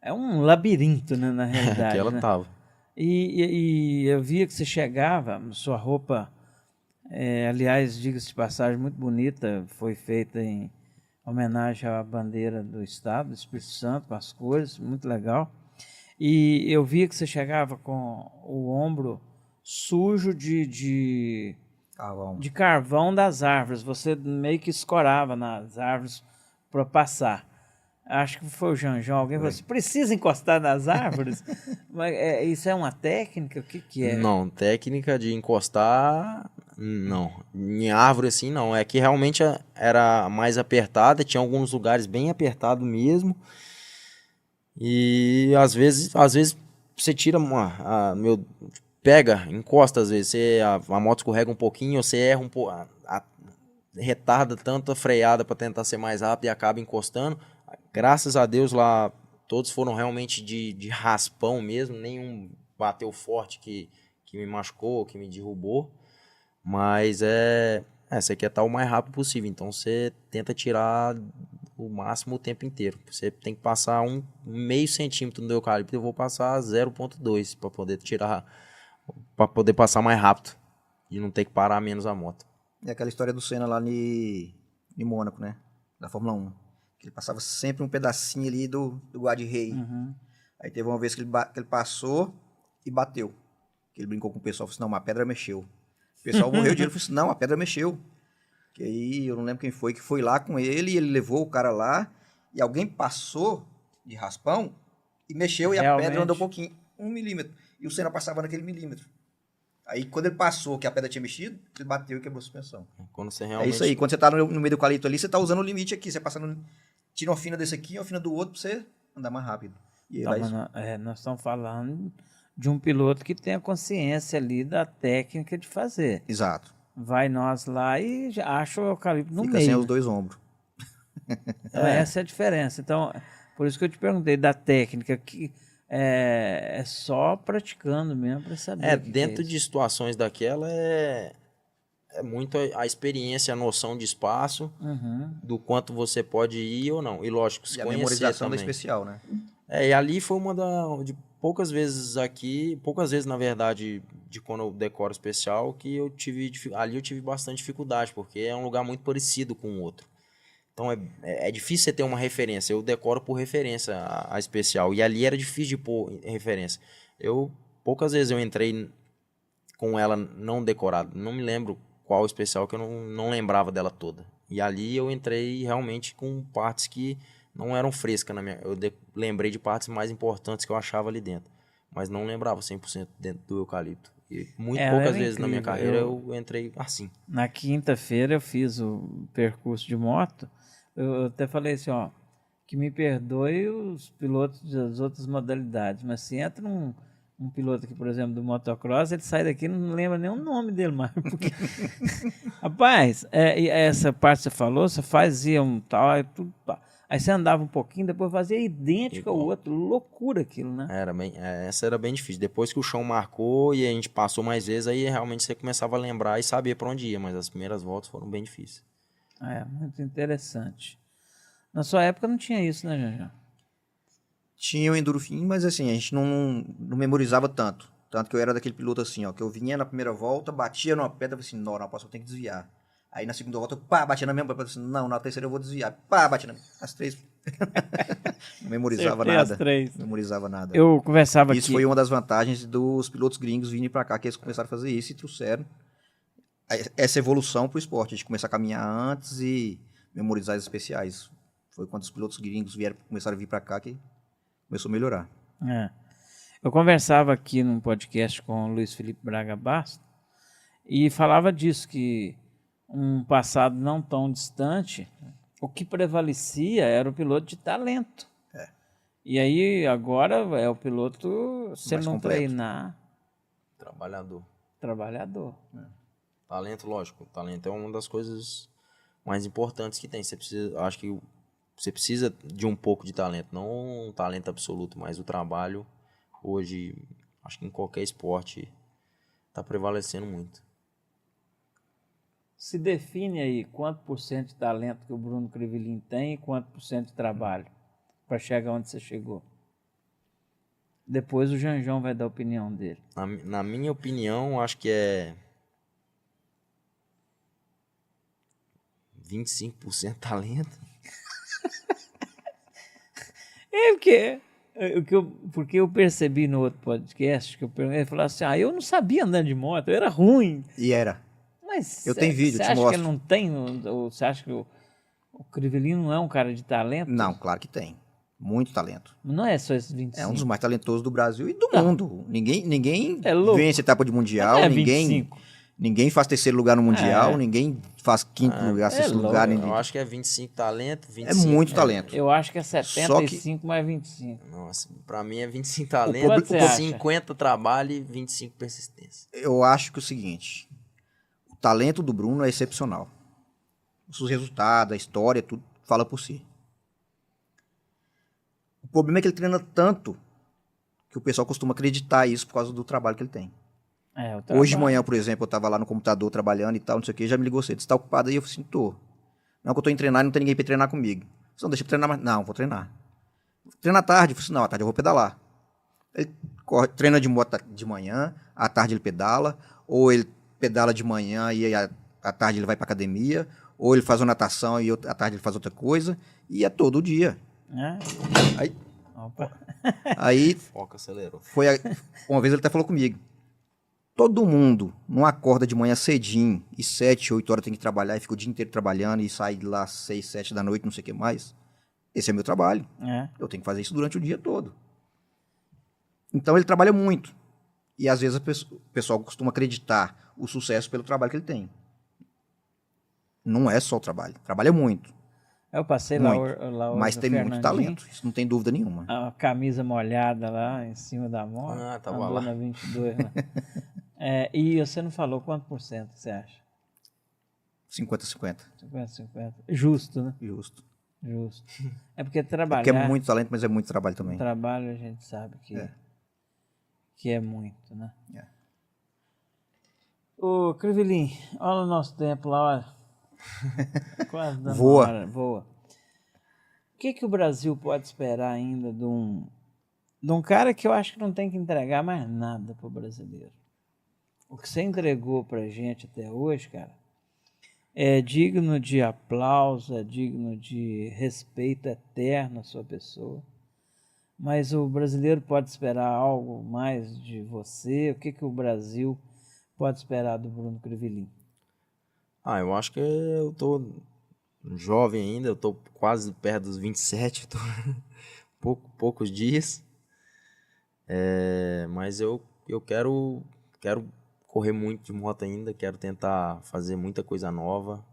é um labirinto, né, na realidade. Que ela né? tava. E eu via que você chegava, sua roupa, aliás, diga-se de passagem, muito bonita, foi feita em homenagem à bandeira do Estado, do Espírito Santo, com as cores, muito legal. E eu via que você chegava com o ombro sujo de Carvão. carvão das árvores. Você meio que escorava nas árvores para passar. Acho que foi o Janjão. Alguém falou assim, precisa encostar nas árvores? Mas isso é uma técnica? O que é? Não, técnica de encostar, não. Em árvore assim, não. É que realmente era mais apertada, tinha alguns lugares bem apertado mesmo. E às vezes você tira pega, encosta às vezes, a moto escorrega um pouquinho, você erra um pouco, retarda tanto a freada para tentar ser mais rápido e acaba encostando. Graças a Deus lá todos foram realmente de raspão mesmo, nenhum bateu forte que me machucou, que me derrubou. Mas você quer estar o mais rápido possível, então você tenta tirar o máximo o tempo inteiro. Você tem que passar um meio centímetro no eucalipto, eu vou passar 0,2 para poder tirar, para poder passar mais rápido e não ter que parar menos a moto. É aquela história do Senna lá em Mônaco, né? Da Fórmula 1. Que ele passava sempre um pedacinho ali do guarda-rei. Aí teve uma vez que ele passou e bateu. Que ele brincou com o pessoal, falou assim, não, uma pedra mexeu. O pessoal morreu de ele, falou assim, não, a pedra mexeu. Que aí, eu não lembro quem foi, que foi lá com ele, e ele levou o cara lá, e alguém passou de raspão e mexeu, e a pedra andou um pouquinho, 1 milímetro. E o Senna passava naquele milímetro. Aí, quando ele passou, que a pedra tinha mexido, ele bateu e quebrou a suspensão. Quando você realmente... É isso aí, quando você tá no meio do eucalipto ali, você tá usando o limite aqui, você passando, tira uma fina desse aqui, uma fina do outro, pra você andar mais rápido. E Não, nós estamos falando de um piloto que tem a consciência ali da técnica de fazer. Exato. Vai nós lá e acha o eucalipto no Fica meio. sem os dois ombros. Então, essa é a diferença. Então, por isso que eu te perguntei da técnica, que é só praticando mesmo para saber. Dentro de situações daquela é muito a experiência, a noção de espaço, do quanto você pode ir ou não. E lógico, se E a conhecer memorização da também. especial, né? E ali foi uma de poucas vezes na verdade, de quando eu decoro especial, que ali eu tive bastante dificuldade, porque é um lugar muito parecido com o outro. Então é difícil você ter uma referência. Eu decoro por referência a especial. E ali era difícil de pôr referência. Poucas vezes eu entrei com ela não decorada. Não me lembro qual especial, que eu não lembrava dela toda. E ali eu entrei realmente com partes que não eram frescas na minha... lembrei de partes mais importantes que eu achava ali dentro. Mas não lembrava 100% dentro do eucalipto. E poucas vezes na minha carreira eu entrei assim. Na quinta-feira eu fiz o percurso de moto. Eu até falei assim, ó, que me perdoe os pilotos das outras modalidades, mas se entra um piloto aqui, por exemplo, do motocross, ele sai daqui e não lembra nem o nome dele mais. Porque... Rapaz, essa parte que você falou, você fazia um tal, aí você andava um pouquinho, depois fazia idêntico ao outro. Loucura aquilo, né? Essa era bem difícil. Depois que o chão marcou e a gente passou mais vezes, aí realmente você começava a lembrar e sabia para onde ia, mas as primeiras voltas foram bem difíceis. Muito interessante. Na sua época não tinha isso, né, Janjão? Tinha o Endorfim, mas assim, a gente não memorizava tanto. Tanto que eu era daquele piloto assim, ó, que eu vinha na primeira volta, batia numa pedra, assim, não, na próxima eu tenho que desviar. Aí na segunda volta, batia na mesma pedra, assim, não, na terceira eu vou desviar. Batia na as três. Não memorizava nada. As três. Memorizava nada. Eu conversava Isso foi uma das vantagens dos pilotos gringos virem pra cá, que eles começaram a fazer isso e trouxeram essa evolução pro esporte, de começar a caminhar antes e memorizar as especiais. Foi quando os pilotos gringos começaram a vir pra cá que começou a melhorar. Eu conversava aqui num podcast com o Luiz Felipe Braga Bastos e falava disso, que um passado não tão distante, o que prevalecia era o piloto de talento. E aí agora é o piloto, se ele não completo. treinar... Trabalhador. Talento, lógico. Talento é uma das coisas mais importantes que tem. Acho que você precisa de um pouco de talento, não um talento absoluto, mas o trabalho hoje, acho que em qualquer esporte, está prevalecendo muito. Se define aí quanto por cento de talento que o Bruno Crevilin tem e quanto por cento de trabalho para chegar onde você chegou. Depois o Janjão vai dar a opinião dele. Na minha opinião, acho que é 25% talento. Porque Porque eu percebi no outro podcast que eu perguntei, ele falou assim, eu não sabia andar de moto, eu era ruim. E era. Mas Eu tenho vídeo, você te acha que mostro. ele não tem? Você acha que o Crivelino não é um cara de talento? Não, claro que tem. Muito talento. Não é só esses 25. É um dos mais talentosos do Brasil e do Não. mundo. Ninguém É louco. vence etapa de mundial, Não é ninguém 25. ninguém faz terceiro lugar no mundial, É. ninguém faz quinto lugar, sexto louco. lugar. Eu acho que é 25 talento, É 25. muito talento. Eu acho que é 75 mais 25. Nossa, pra mim é 25 Quanto talento, você acha? 50 trabalho e 25 persistência. Eu acho que é o seguinte, o talento do Bruno é excepcional. Os resultados, a história, tudo fala por si. O problema é que ele treina tanto que o pessoal costuma acreditar isso por causa do trabalho que ele tem. É, o Hoje de trabalho. manhã, por exemplo, eu tava lá no computador trabalhando e tal, não sei o que, já me ligou cedo. Você tá ocupado aí? Eu falei assim, tô. Não, que eu tô em treinar e não tem ninguém pra treinar comigo. Eu falei, não, deixa eu treinar mais. Não, vou treinar. Treina à tarde. Eu falei assim, não, à tarde eu vou pedalar. Ele treina de moto de manhã, à tarde ele pedala, ou ele pedala de manhã e à tarde ele vai pra academia, ou ele faz uma natação e à tarde ele faz outra coisa, e é todo dia. É? Aí, Opa. aí Foca, acelerou. uma vez ele até falou comigo, todo mundo não acorda de manhã cedinho e 7, 8 horas tem que trabalhar e fica o dia inteiro trabalhando e sai de lá 6, 7 da noite, não sei o que mais. Esse é meu trabalho. É. Eu tenho que fazer isso durante o dia todo. Então ele trabalha muito. E às vezes o pessoal costuma acreditar o sucesso pelo trabalho que ele tem. Não é só o trabalho. Trabalha muito. Eu passei lá, Muito. lá hoje Mas no tem muito Fernandinho, talento. Isso não tem dúvida nenhuma. a camisa molhada lá em cima da moto. Tava andou lá. na 22 lá. E você não falou quanto por cento você acha? 50-50. 50-50. Justo, né? Justo. Justo. É porque trabalhar... Porque é muito talento, mas é muito trabalho também. Trabalho a gente sabe que é muito, né? É. Ô, Crivelin, olha o nosso tempo lá, olha. Quase dando Voa. uma hora, voa. O que o Brasil pode esperar ainda de um cara que eu acho que não tem que entregar mais nada pro brasileiro? O que você entregou pra gente até hoje, cara, é digno de aplauso, é digno de respeito eterno à sua pessoa. Mas o brasileiro pode esperar algo mais de você? O que o Brasil pode esperar do Bruno Crivelin? Eu acho que eu tô jovem ainda, eu tô quase perto dos 27, tô poucos dias. Mas eu quero correr muito de moto ainda, quero tentar fazer muita coisa nova,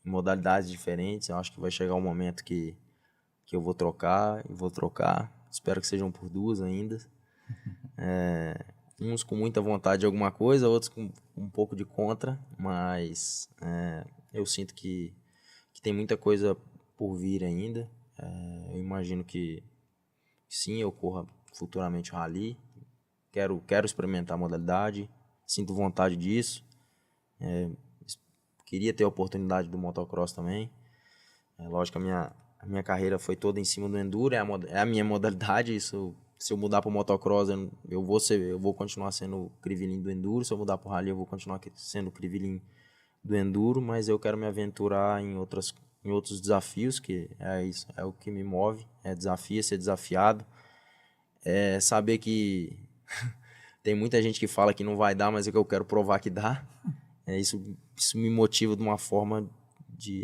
em modalidades diferentes. Eu acho que vai chegar um momento que eu vou trocar e vou trocar. Espero que sejam por duas ainda. Uns com muita vontade de alguma coisa, outros com um pouco de contra, mas eu sinto que tem muita coisa por vir ainda. Eu imagino que sim, eu corra futuramente o rally. Quero experimentar a modalidade, sinto vontade disso. Queria ter a oportunidade do motocross também. Lógico que a minha carreira foi toda em cima do enduro, é a minha modalidade. Isso, se eu mudar para o motocross, eu vou continuar sendo o Crivelin do enduro. Se eu mudar para o rally, eu vou continuar sendo o Crivelin do enduro, mas eu quero me aventurar em outros desafios, que é isso, é o que me move, é desafio, ser desafiado, é saber que tem muita gente que fala que não vai dar, mas é que eu quero provar que dá. Isso me motiva de uma forma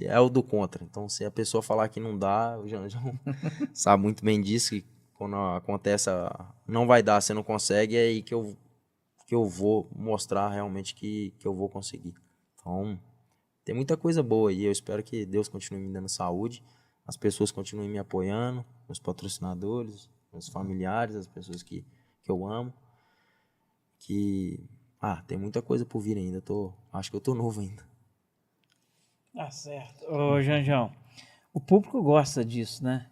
é o do contra. Então, se a pessoa falar que não dá, o Janjão sabe muito bem disso, que quando acontece não vai dar, você não consegue, é aí que eu vou mostrar realmente que eu vou conseguir. Então, tem muita coisa boa e eu espero que Deus continue me dando saúde, as pessoas continuem me apoiando, meus patrocinadores, meus familiares, as pessoas que eu amo, tem muita coisa por vir ainda, acho que eu tô novo ainda. Tá certo. Ô, Janjão, o público gosta disso, né?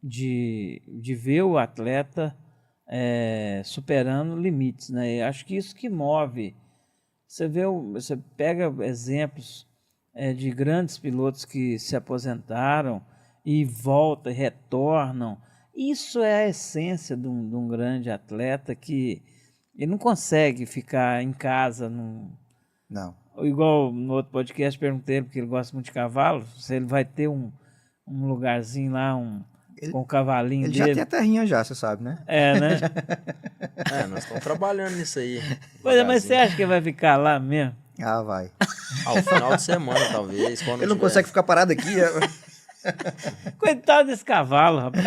De ver o atleta superando limites, né? E acho que isso que move. Você pega exemplos de grandes pilotos que se aposentaram e voltam, retornam. Isso é a essência de um grande atleta, que ele não consegue ficar em casa. Não. Igual no outro podcast perguntei, porque ele gosta muito de cavalo, se ele vai ter um lugarzinho lá, com o cavalinho Ele dele. já tem a terrinha já, você sabe, né? É, né? Nós estamos trabalhando nisso aí. Pois é, mas devagarzinho. você acha que vai ficar lá mesmo? Ah, vai. O final de semana, talvez. Quando Ele não tiver- consegue ficar parado aqui. Coitado desse cavalo, rapaz.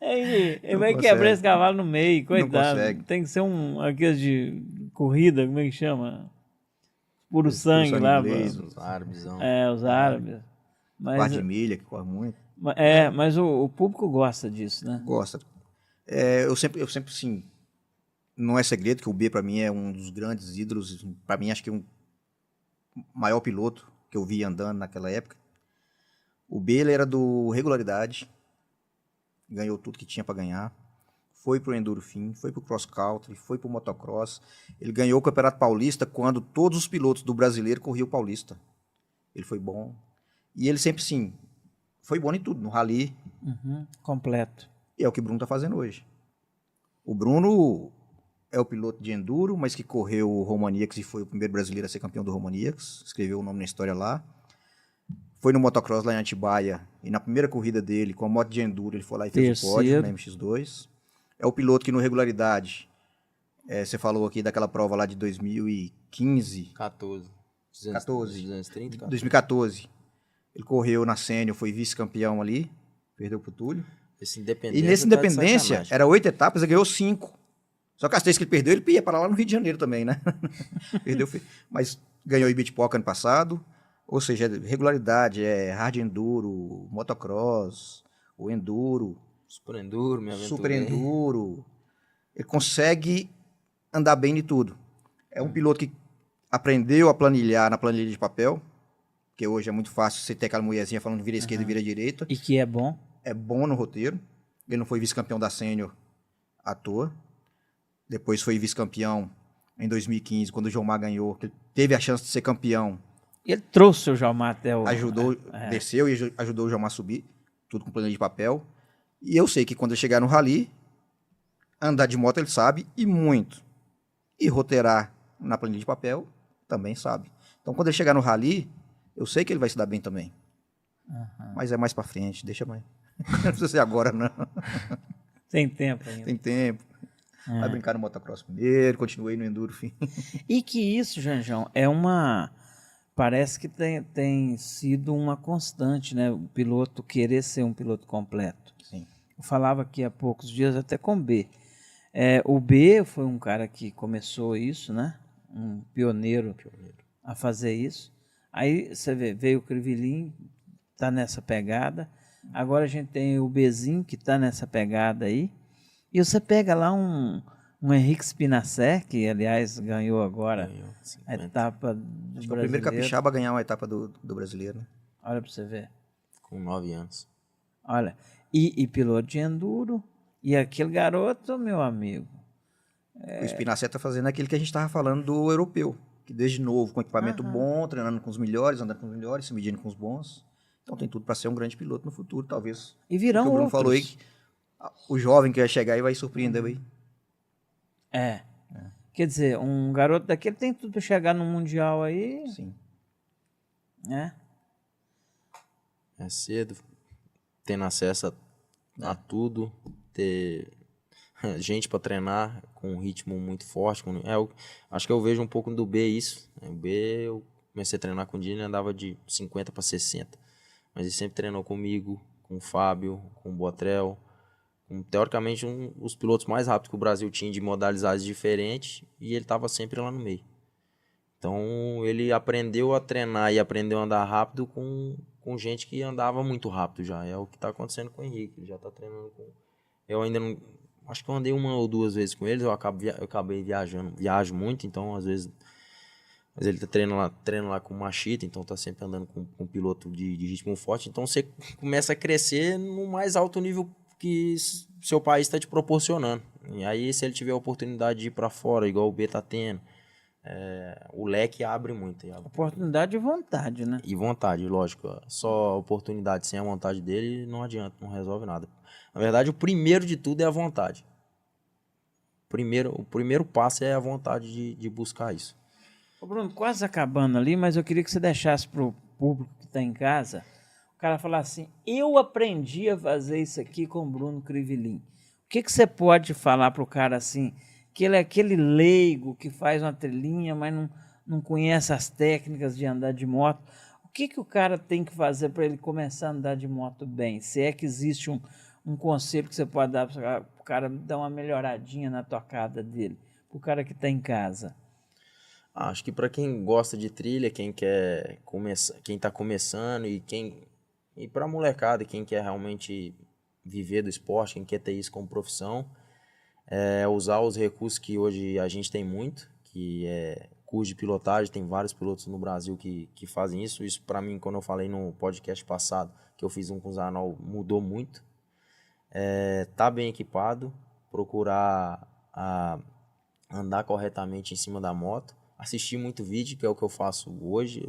Ele Não vai consegue. quebrar esse cavalo no meio, coitado. consegue. Tem que ser aqueles de corrida, como é que chama? Puro sangue sangue lá. inglês, Os árbizão. Os árabes. Mas, Quarto de milha, que corre muito. mas o público gosta disso, né? Gosta. Eu sempre, sim, não é segredo que o B, para mim, é um dos grandes ídolos. Para mim, acho que é um maior piloto que eu vi andando naquela época. O B, ele era do Regularidade, ganhou tudo que tinha para ganhar. Foi pro Enduro Fim, foi pro Cross Country, foi pro Motocross. Ele ganhou o Campeonato Paulista quando todos os pilotos do brasileiro corriam o Paulista. Ele foi bom. E ele sempre, sim, foi bom em tudo, no rally. Completo. E é o que o Bruno tá fazendo hoje. O Bruno é o piloto de enduro, mas que correu o Romaníacs e foi o primeiro brasileiro a ser campeão do Romaníacs. Escreveu o nome na história lá. Foi no motocross lá em Atibaia. E na primeira corrida dele, com a moto de enduro, ele foi lá e fez o pódio na MX2. É o piloto que no Regularidade, você falou aqui daquela prova lá de 2015, 14. 14. 230, 14. 2014. Ele correu na Sênior, foi vice-campeão ali, perdeu pro Túlio. Esse Independência E nesse tá de Independência, sacanagem. era 8 etapas, ele ganhou 5. Só que as 3 que ele perdeu, ele ia para lá no Rio de Janeiro também, né? Perdeu, mas ganhou o Ibitipoca ano passado. Ou seja, regularidade, hard enduro, motocross, o enduro, Super Enduro, me aventurei. super enduro. Ele consegue andar bem de tudo. É um piloto que aprendeu a planilhar na planilha de papel, porque hoje é muito fácil você ter aquela mulherzinha falando vira esquerda e vira direita. E que é bom. É bom no roteiro. Ele não foi vice-campeão da Sênior à toa. Depois foi vice-campeão em 2015, quando o Jomar ganhou, que ele teve a chance de ser campeão. Ele trouxe o Jalmar até o... Ajudou, desceu e ajudou o Jomar a subir, tudo com planilha de papel. E eu sei que quando ele chegar no rally, andar de moto ele sabe, e muito. E roteirar na planilha de papel, também sabe. Então quando ele chegar no rally, eu sei que ele vai se dar bem também. Mas é mais pra frente, deixa mais. Não precisa ser agora, não. Tem tempo ainda. Tem tempo. Vai brincar no motocross primeiro, continuei no enduro, fim. E que isso, Janjão, parece que tem sido uma constante, né? O piloto querer ser um piloto completo. Sim. Eu falava aqui há poucos dias até com o B. O B foi um cara que começou isso, né? Um pioneiro a fazer isso. Aí você vê, veio o Crivelin, tá nessa pegada. Agora a gente tem o Bezinho, que tá nessa pegada aí. E você pega lá um Henrique Spinacé, que aliás ganhou agora Ganhou, a 50. etapa do Acho que é o brasileiro. primeiro capixaba a ganhar uma etapa do brasileiro, né? Olha pra você ver. Com 9 anos. Olha, e piloto de enduro. E aquele garoto, meu amigo. O Spinacé tá fazendo aquilo que a gente tava falando do europeu. Que desde novo, com equipamento bom, treinando com os melhores, andando com os melhores, se medindo com os bons. Então tem tudo para ser um grande piloto no futuro, talvez. E virão O que o Bruno outros. falou aí, que o jovem que vai chegar aí vai surpreender aí. Quer dizer, um garoto daquele tem tudo para chegar no Mundial aí, Sim. né? É cedo, tendo acesso a tudo, ter gente para treinar com um ritmo muito forte. Acho que eu vejo um pouco do B isso. O B eu comecei a treinar com o Dini, andava de 50 para 60. Mas ele sempre treinou comigo, com o Fábio, com o Botrel, com, teoricamente os pilotos mais rápidos que o Brasil tinha de modalidades diferentes, e ele estava sempre lá no meio. Então ele aprendeu a treinar e aprendeu a andar rápido com gente que andava muito rápido já. É o que está acontecendo com o Henrique, ele já está treinando com... Eu ainda não... Acho que eu andei 1 ou 2 vezes com eles, eu acabei viajo muito, então às vezes... Mas ele tá treinando lá com o Machita, então tá sempre andando com um piloto de ritmo forte. Então você começa a crescer no mais alto nível que seu país está te proporcionando. E aí, se ele tiver a oportunidade de ir para fora, igual o B tá tendo, o leque abre muito. Oportunidade e vontade, né? E vontade, lógico. Só oportunidade sem a vontade dele não adianta, não resolve nada. Na verdade, o primeiro de tudo é a vontade. O primeiro passo é a vontade de buscar isso. Ô Bruno, quase acabando ali, mas eu queria que você deixasse para o público que está em casa o cara falar assim, eu aprendi a fazer isso aqui com o Bruno Crivelin. O que você pode falar para o cara assim, que ele é aquele leigo que faz uma trilhinha, mas não conhece as técnicas de andar de moto? O que o cara tem que fazer para ele começar a andar de moto bem? Se é que existe um conselho que você pode dar para o cara dar uma melhoradinha na tocada dele, para o cara que está em casa. Acho que para quem gosta de trilha, quem quer começar, quem está começando e para molecada, quem quer realmente viver do esporte, quem quer ter isso como profissão, é usar os recursos que hoje a gente tem muito, que é curso de pilotagem, tem vários pilotos no Brasil que fazem isso. Isso para mim, quando eu falei no podcast passado, que eu fiz um com o Zanol, mudou muito. Tá bem equipado, procurar andar corretamente em cima da moto, assistir muito vídeo, que é o que eu faço hoje.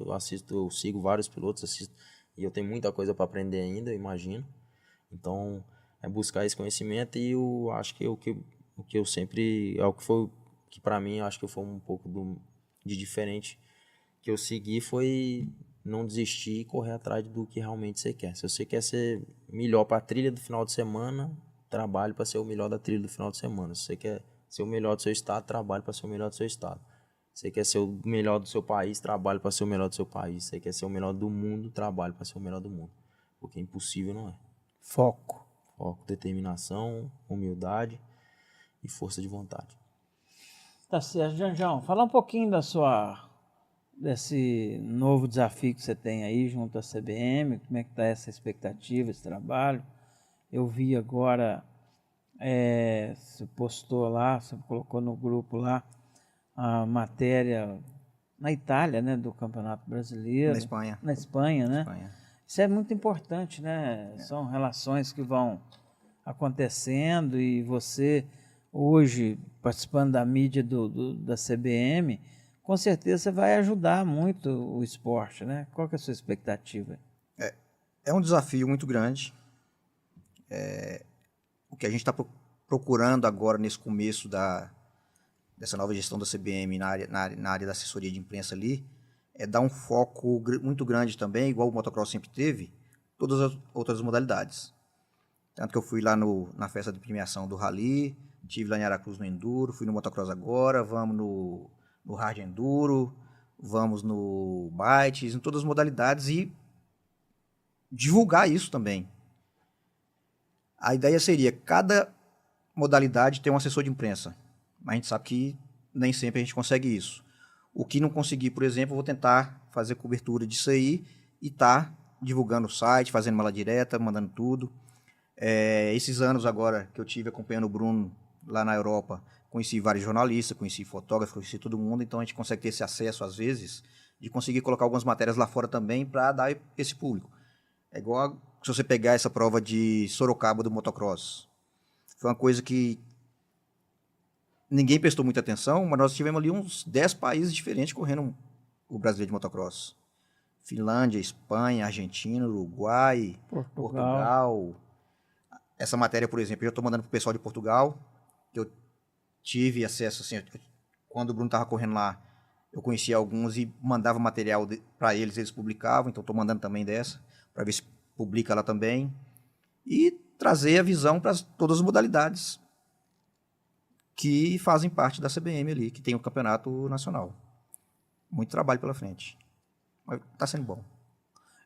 Eu sigo vários pilotos, e eu tenho muita coisa para aprender ainda, eu imagino. Então, é buscar esse conhecimento, e eu acho que o que eu sempre, é o que foi, que para mim, acho que foi um pouco de diferente que eu segui, foi não desistir e correr atrás do que realmente você quer. Se você quer ser melhor para a trilha do final de semana, trabalhe para ser o melhor da trilha do final de semana. Se você quer ser o melhor do seu estado, trabalhe para ser o melhor do seu estado. Se você quer ser o melhor do seu país, trabalhe para ser o melhor do seu país. Se você quer ser o melhor do mundo, trabalhe para ser o melhor do mundo. Porque impossível não é. Foco. Foco, determinação, humildade e força de vontade. Tá certo, Janjão. Fala um pouquinho desse novo desafio que você tem aí junto à CBM, como é que está essa expectativa, esse trabalho. Eu vi agora, você postou lá, você colocou no grupo lá, a matéria na Itália, né, do Campeonato Brasileiro. Na Espanha. Na Espanha, né? Espanha. Isso é muito importante, né? São relações que vão acontecendo, e você, hoje, participando da mídia da CBM, com certeza você vai ajudar muito o esporte, né? Qual que é a sua expectativa? É um desafio muito grande. O que a gente está procurando agora nesse começo dessa nova gestão da CBM na área da assessoria de imprensa ali, é dar um foco muito grande também, igual o motocross sempre teve, todas as outras modalidades. Tanto que eu fui lá na festa de premiação do Rally, estive lá em Aracruz no Enduro, fui no motocross agora, vamos no Hard Enduro, vamos no Bites, em todas as modalidades, e divulgar isso também. A ideia seria cada modalidade ter um assessor de imprensa, mas a gente sabe que nem sempre a gente consegue isso. O que não conseguir, por exemplo, eu vou tentar fazer cobertura disso aí e tá divulgando o site, fazendo mala direta, mandando tudo. Esses anos agora que eu tive acompanhando o Bruno lá na Europa, conheci vários jornalistas, conheci fotógrafos, conheci todo mundo, então a gente consegue ter esse acesso, às vezes, de conseguir colocar algumas matérias lá fora também para dar esse público. É igual se você pegar essa prova de Sorocaba do motocross. Foi uma coisa que ninguém prestou muita atenção, mas nós tivemos ali uns 10 países diferentes correndo o brasileiro de motocross. Finlândia, Espanha, Argentina, Uruguai, Portugal. Essa matéria, por exemplo, eu já estou mandando para o pessoal de Portugal, que eu tive acesso, assim, quando o Bruno estava correndo lá, eu conhecia alguns e mandava material para eles publicavam, então estou mandando também dessa, para ver se publica lá também. E trazer a visão para todas as modalidades que fazem parte da CBM ali, que tem o campeonato nacional. Muito trabalho pela frente. Mas está sendo bom.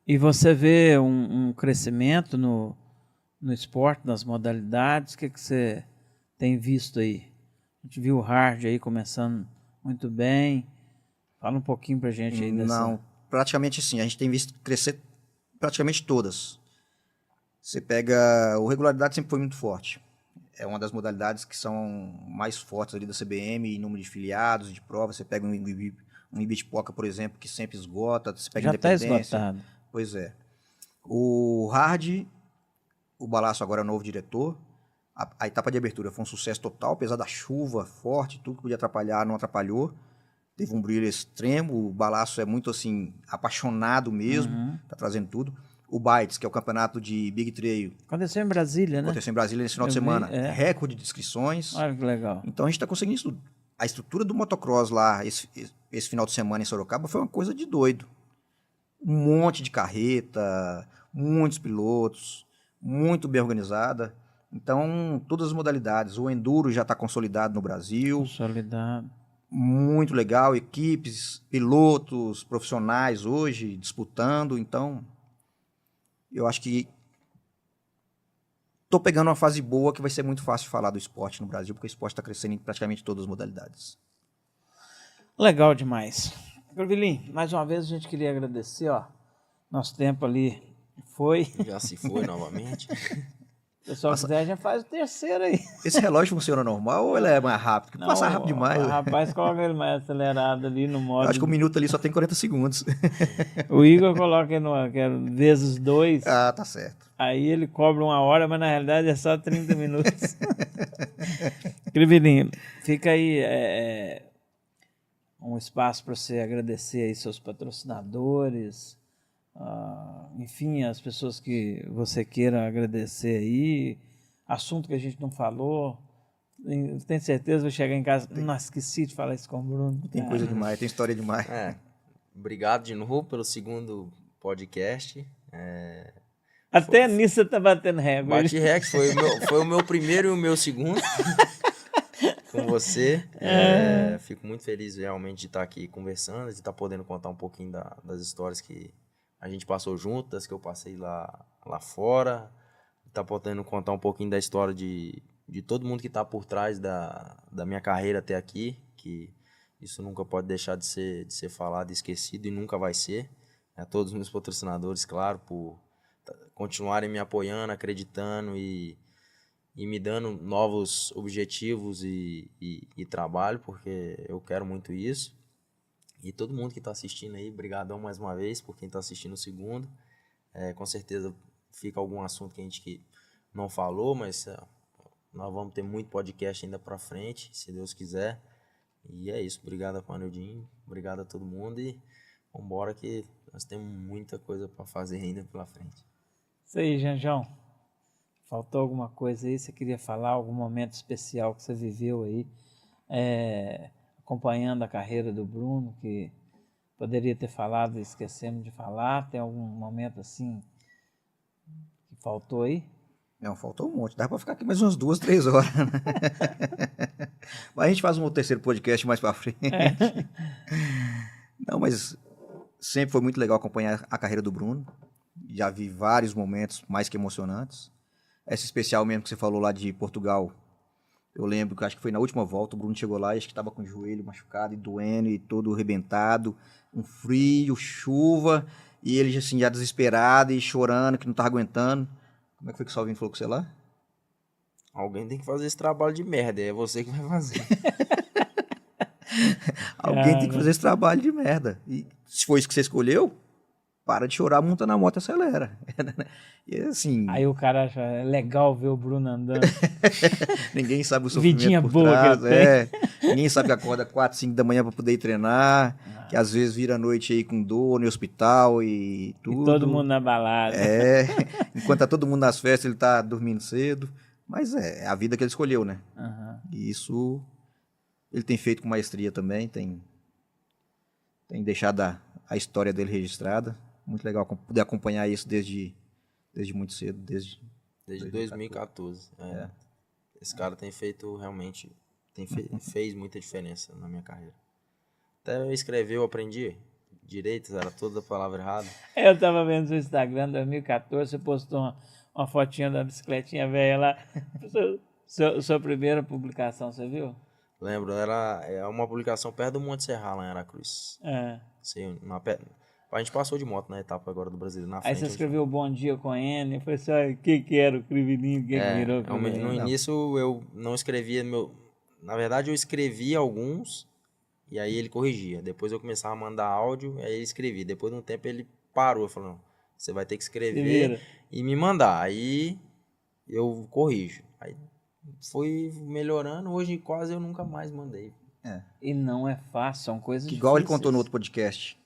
E você vê um crescimento no esporte, nas modalidades? O que você tem visto aí? A gente viu o hard aí começando muito bem. Fala um pouquinho pra gente aí dessa... Não, praticamente sim. A gente tem visto crescer praticamente todas. Você pega... O regularidade sempre foi muito forte. É uma das modalidades que são mais fortes ali da CBM, em número de filiados, de provas. Você pega um Ibitipoca, por exemplo, que sempre esgota. Você pega Já está Independência. esgotado. Pois é. O hard, o Balaço agora é o novo diretor. A etapa de abertura foi um sucesso total, apesar da chuva forte, tudo que podia atrapalhar, não atrapalhou. Teve um brilho extremo. O Balaço é muito, assim, apaixonado mesmo, tá trazendo tudo. O Bites, que é o campeonato de Big Trail. Aconteceu em Brasília, né? Aconteceu em Brasília nesse final de semana. Recorde de inscrições. Olha que legal. Então a gente está conseguindo isso tudo. A estrutura do motocross lá, esse final de semana em Sorocaba, foi uma coisa de doido. Um monte de carreta, muitos pilotos, muito bem organizada. Então, todas as modalidades. O Enduro já está consolidado no Brasil. Consolidado. Muito legal. Equipes, pilotos, profissionais hoje disputando. Então, eu acho que estou pegando uma fase boa que vai ser muito fácil falar do esporte no Brasil, porque o esporte está crescendo em praticamente todas as modalidades. Legal demais. Crovilim, mais uma vez a gente queria agradecer, ó. Nosso tempo ali foi. Já se foi novamente. Se o pessoal quiser, já faz o terceiro aí. Esse relógio funciona normal ou ele é mais rápido? Porque passa rápido demais. O rapaz coloca ele mais acelerado ali no modo. Eu acho que um minuto ali só tem 40 segundos. O Igor coloca ele vezes 2. Ah, tá certo. Aí ele cobra 1 hora, mas na realidade é só 30 minutos. Crivelinho, fica aí um espaço para você agradecer aí seus patrocinadores, enfim, as pessoas que você queira agradecer aí, assunto que a gente não falou. Tenho certeza, vou chegar em casa, não esqueci de falar isso com o Bruno. Tem coisa demais, tem história demais. Obrigado de novo pelo segundo podcast. Até nisso você tá batendo recorde. Bati recorde, foi o meu primeiro e o meu segundo com você. Fico muito feliz realmente de estar aqui conversando, de estar podendo contar um pouquinho das histórias que a gente passou junto, das que eu passei lá fora, de estar podendo contar um pouquinho da história de todo mundo que está por trás da minha carreira até aqui, que isso nunca pode deixar de ser falado e esquecido, e nunca vai ser. A todos os meus patrocinadores, claro, por continuarem me apoiando, acreditando e me dando novos objetivos e trabalho, porque eu quero muito isso. E todo mundo que está assistindo aí, brigadão mais uma vez por quem está assistindo o segundo. Com certeza fica algum assunto que a gente não falou, mas nós vamos ter muito podcast ainda para frente, se Deus quiser. E é isso, obrigado a Panildinho, obrigado a todo mundo e vamos embora que nós temos muita coisa para fazer ainda pela frente. Isso aí, Janjão. Faltou alguma coisa aí? Você queria falar? Algum momento especial que você viveu aí, acompanhando a carreira do Bruno, que poderia ter falado e esquecemos de falar? Tem algum momento assim que faltou aí? Não, faltou um monte. Dá para ficar aqui mais umas 2, 3 horas. Né? Mas a gente faz um terceiro podcast mais para frente. Não, mas sempre foi muito legal acompanhar a carreira do Bruno. Já vi vários momentos mais que emocionantes. Essa especial mesmo que você falou lá de Portugal, eu lembro que acho que foi na última volta, o Bruno chegou lá e acho que estava com o joelho machucado e doendo e todo arrebentado, um frio, chuva, e ele assim, já desesperado e chorando, que não estava aguentando. Como é que foi que o Salvino falou com você lá? Alguém tem que fazer esse trabalho de merda, é você que vai fazer. Alguém tem que fazer esse trabalho de merda. E se foi isso que você escolheu, para de chorar, monta na moto e acelera. E assim... Aí o cara acha legal ver o Bruno andando. Ninguém sabe o sofrimento Vidinha por boa trás. que ele tem. Ninguém sabe que acorda 4, 5 da manhã para poder ir treinar, que às vezes vira a noite aí com dor no hospital e tudo. E todo mundo na balada. Enquanto tá todo mundo nas festas, ele tá dormindo cedo. Mas é a vida que ele escolheu, né? Uhum. E isso ele tem feito com maestria também, tem deixado a história dele registrada. Muito legal poder acompanhar isso desde muito cedo, desde 2014. Esse cara tem feito realmente, fez muita diferença na minha carreira. Até escrever eu aprendi direito, era toda a palavra errada. Eu tava vendo no Instagram em 2014, você postou uma fotinha da bicicletinha velha lá. Sua primeira publicação, você viu? Lembro, era uma publicação perto do Monte Serra, lá em Aracruz. Assim, a gente passou de moto na etapa agora do Brasileiro, na frente. Aí você escreveu Bom Dia com N, eu falei assim, o que era o Crivelinho, que virou o Crivelinho? No início eu não escrevia na verdade eu escrevia alguns e aí ele corrigia. Depois eu começava a mandar áudio, aí ele escrevia. Depois de um tempo ele parou, falou, não, você vai ter que escrever e me mandar. Aí eu corrijo. Aí foi melhorando, hoje quase eu nunca mais mandei. E não é fácil, são coisas difíceis. Igual ele contou no outro podcast,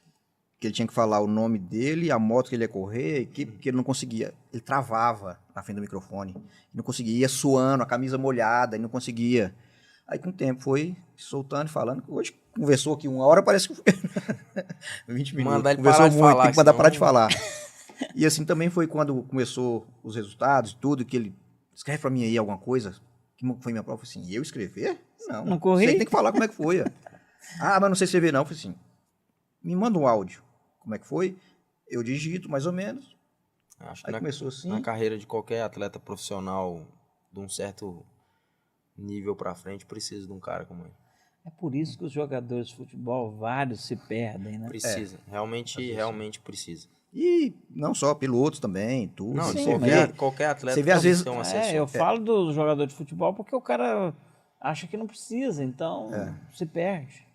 que ele tinha que falar o nome dele, a moto que ele ia correr, a equipe, porque ele não conseguia. Ele travava na frente do microfone. Ele não conseguia, ia suando, a camisa molhada, ele não conseguia. Aí com o tempo foi soltando e falando, que hoje conversou aqui 1 hora, parece que foi 20 minutos. Mandar ele conversou parar de muito, falar, tem que mandar senão... parar de falar. E assim também foi quando começou os resultados, tudo, que ele escreve pra mim aí alguma coisa. Que foi minha prova, eu falei assim, eu escrever? Não corri? Você que tem que falar como é que foi. Ah, mas não sei escrever não. Eu falei assim, me manda um áudio. Como é que foi? Eu digito, mais ou menos. Acho que Aí começou assim. na carreira de qualquer atleta profissional de um certo nível pra frente, precisa de um cara como ele. É por isso que os jogadores de futebol, vários se perdem, né? Precisa. Realmente precisa. E não só, pilotos também, tudo. Não, Sim, qualquer atleta você vê, às precisa vezes- ter um assessor. Eu falo do jogador de futebol porque o cara acha que não precisa, então se perde.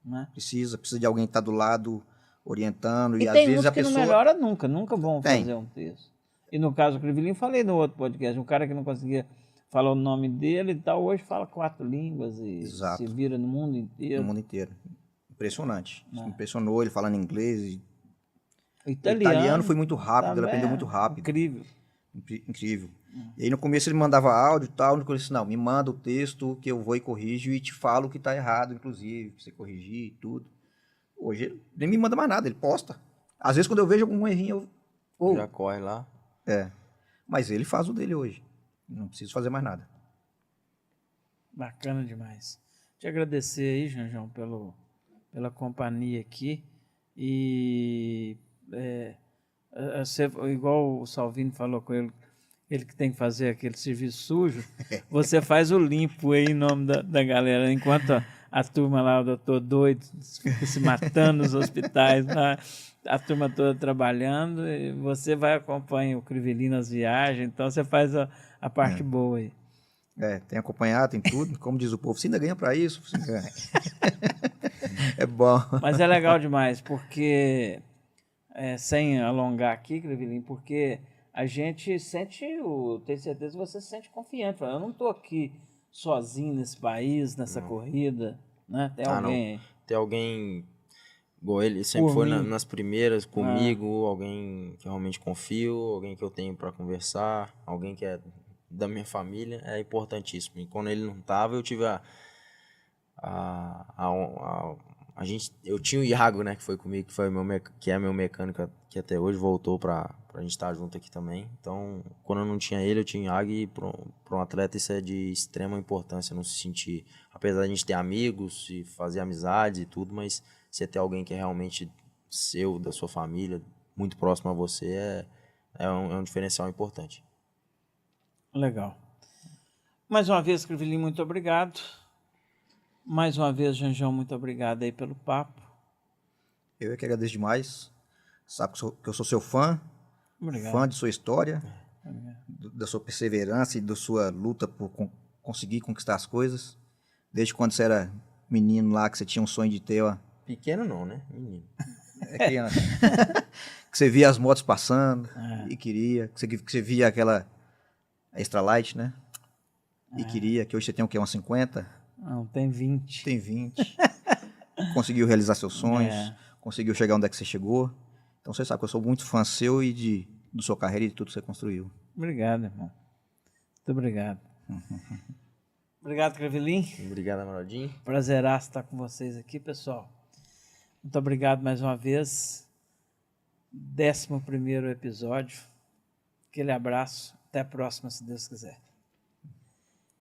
Né? Precisa de alguém que tá do lado orientando. E E às tem vezes uns a que pessoa... não melhora nunca vão Tem. fazer um texto. E no caso do Crivelinho, falei no outro podcast, um cara que não conseguia falar o nome dele e tal, hoje fala 4 línguas e Exato. se vira no mundo inteiro. No mundo inteiro. Impressionante. Isso me impressionou ele falando inglês. E O o italiano foi muito rápido, ele também aprendeu é muito rápido. Incrível. Incrível. E aí no começo ele mandava áudio e tal, no começo não, me manda o texto que eu vou e corrijo e te falo o que tá errado, inclusive, pra você corrigir e tudo. Hoje ele nem me manda mais nada, ele posta. Às vezes quando eu vejo algum errinho, eu... Já corre lá. Mas ele faz o dele hoje. Não preciso fazer mais nada. Bacana demais. Te agradecer aí, Janjão, pela companhia aqui. E igual o Salvino falou com ele que tem que fazer aquele serviço sujo, você faz o limpo aí em nome da galera, enquanto a turma lá, o doutor doido, fica se matando nos hospitais, lá, a turma toda trabalhando, e você vai acompanhar o Crivelinho nas viagens, então você faz a parte boa aí. Tem acompanhado, tem tudo. Como diz o povo, você ainda ganha pra isso? Você ganha. É bom. Mas é legal demais, porque, sem alongar aqui, Crivelinho, porque a gente sente, tenho certeza que você se sente confiante. Fala, eu não estou aqui sozinho nesse país, nessa corrida, né? Tem alguém aí. Tem alguém igual ele sempre Por foi mim. nas primeiras comigo, alguém que eu realmente confio, alguém que eu tenho para conversar, alguém que é da minha família, é importantíssimo. E quando ele não tava, eu tive eu tinha o Iago, né, que foi comigo, que é meu mecânico, que até hoje voltou pra gente estar junto aqui também. Então, quando eu não tinha ele, eu tinha o Iago, e para um atleta isso é de extrema importância, não se sentir, apesar de a gente ter amigos e fazer amizades e tudo, mas você ter alguém que é realmente seu, da sua família, muito próximo a você, é um diferencial importante. Legal. Mais uma vez, Crivelinho, muito obrigado. Mais uma vez, Janjão, muito obrigado aí pelo papo. Eu é que agradeço demais. Sabe que eu sou seu fã. Obrigado. Fã de sua história, da sua perseverança e da sua luta por conseguir conquistar as coisas. Desde quando você era menino lá, que você tinha um sonho de ter, ó. Pequeno não, né? Menino. É criança. Que você via as motos passando e queria. Que você via aquela Extra Light, né? E queria, que hoje você tem o quê? Umas 50? Não, tem 20. Tem 20. Conseguiu realizar seus sonhos. Conseguiu chegar onde é que você chegou. Então você sabe que eu sou muito fã seu e da sua carreira e de tudo que você construiu. Obrigado, irmão. Muito obrigado. Obrigado, Crivelinho. Obrigado, Amarodinho. Prazeraço estar com vocês aqui, pessoal. Muito obrigado mais uma vez. 11º episódio. Aquele abraço. Até a próxima, se Deus quiser.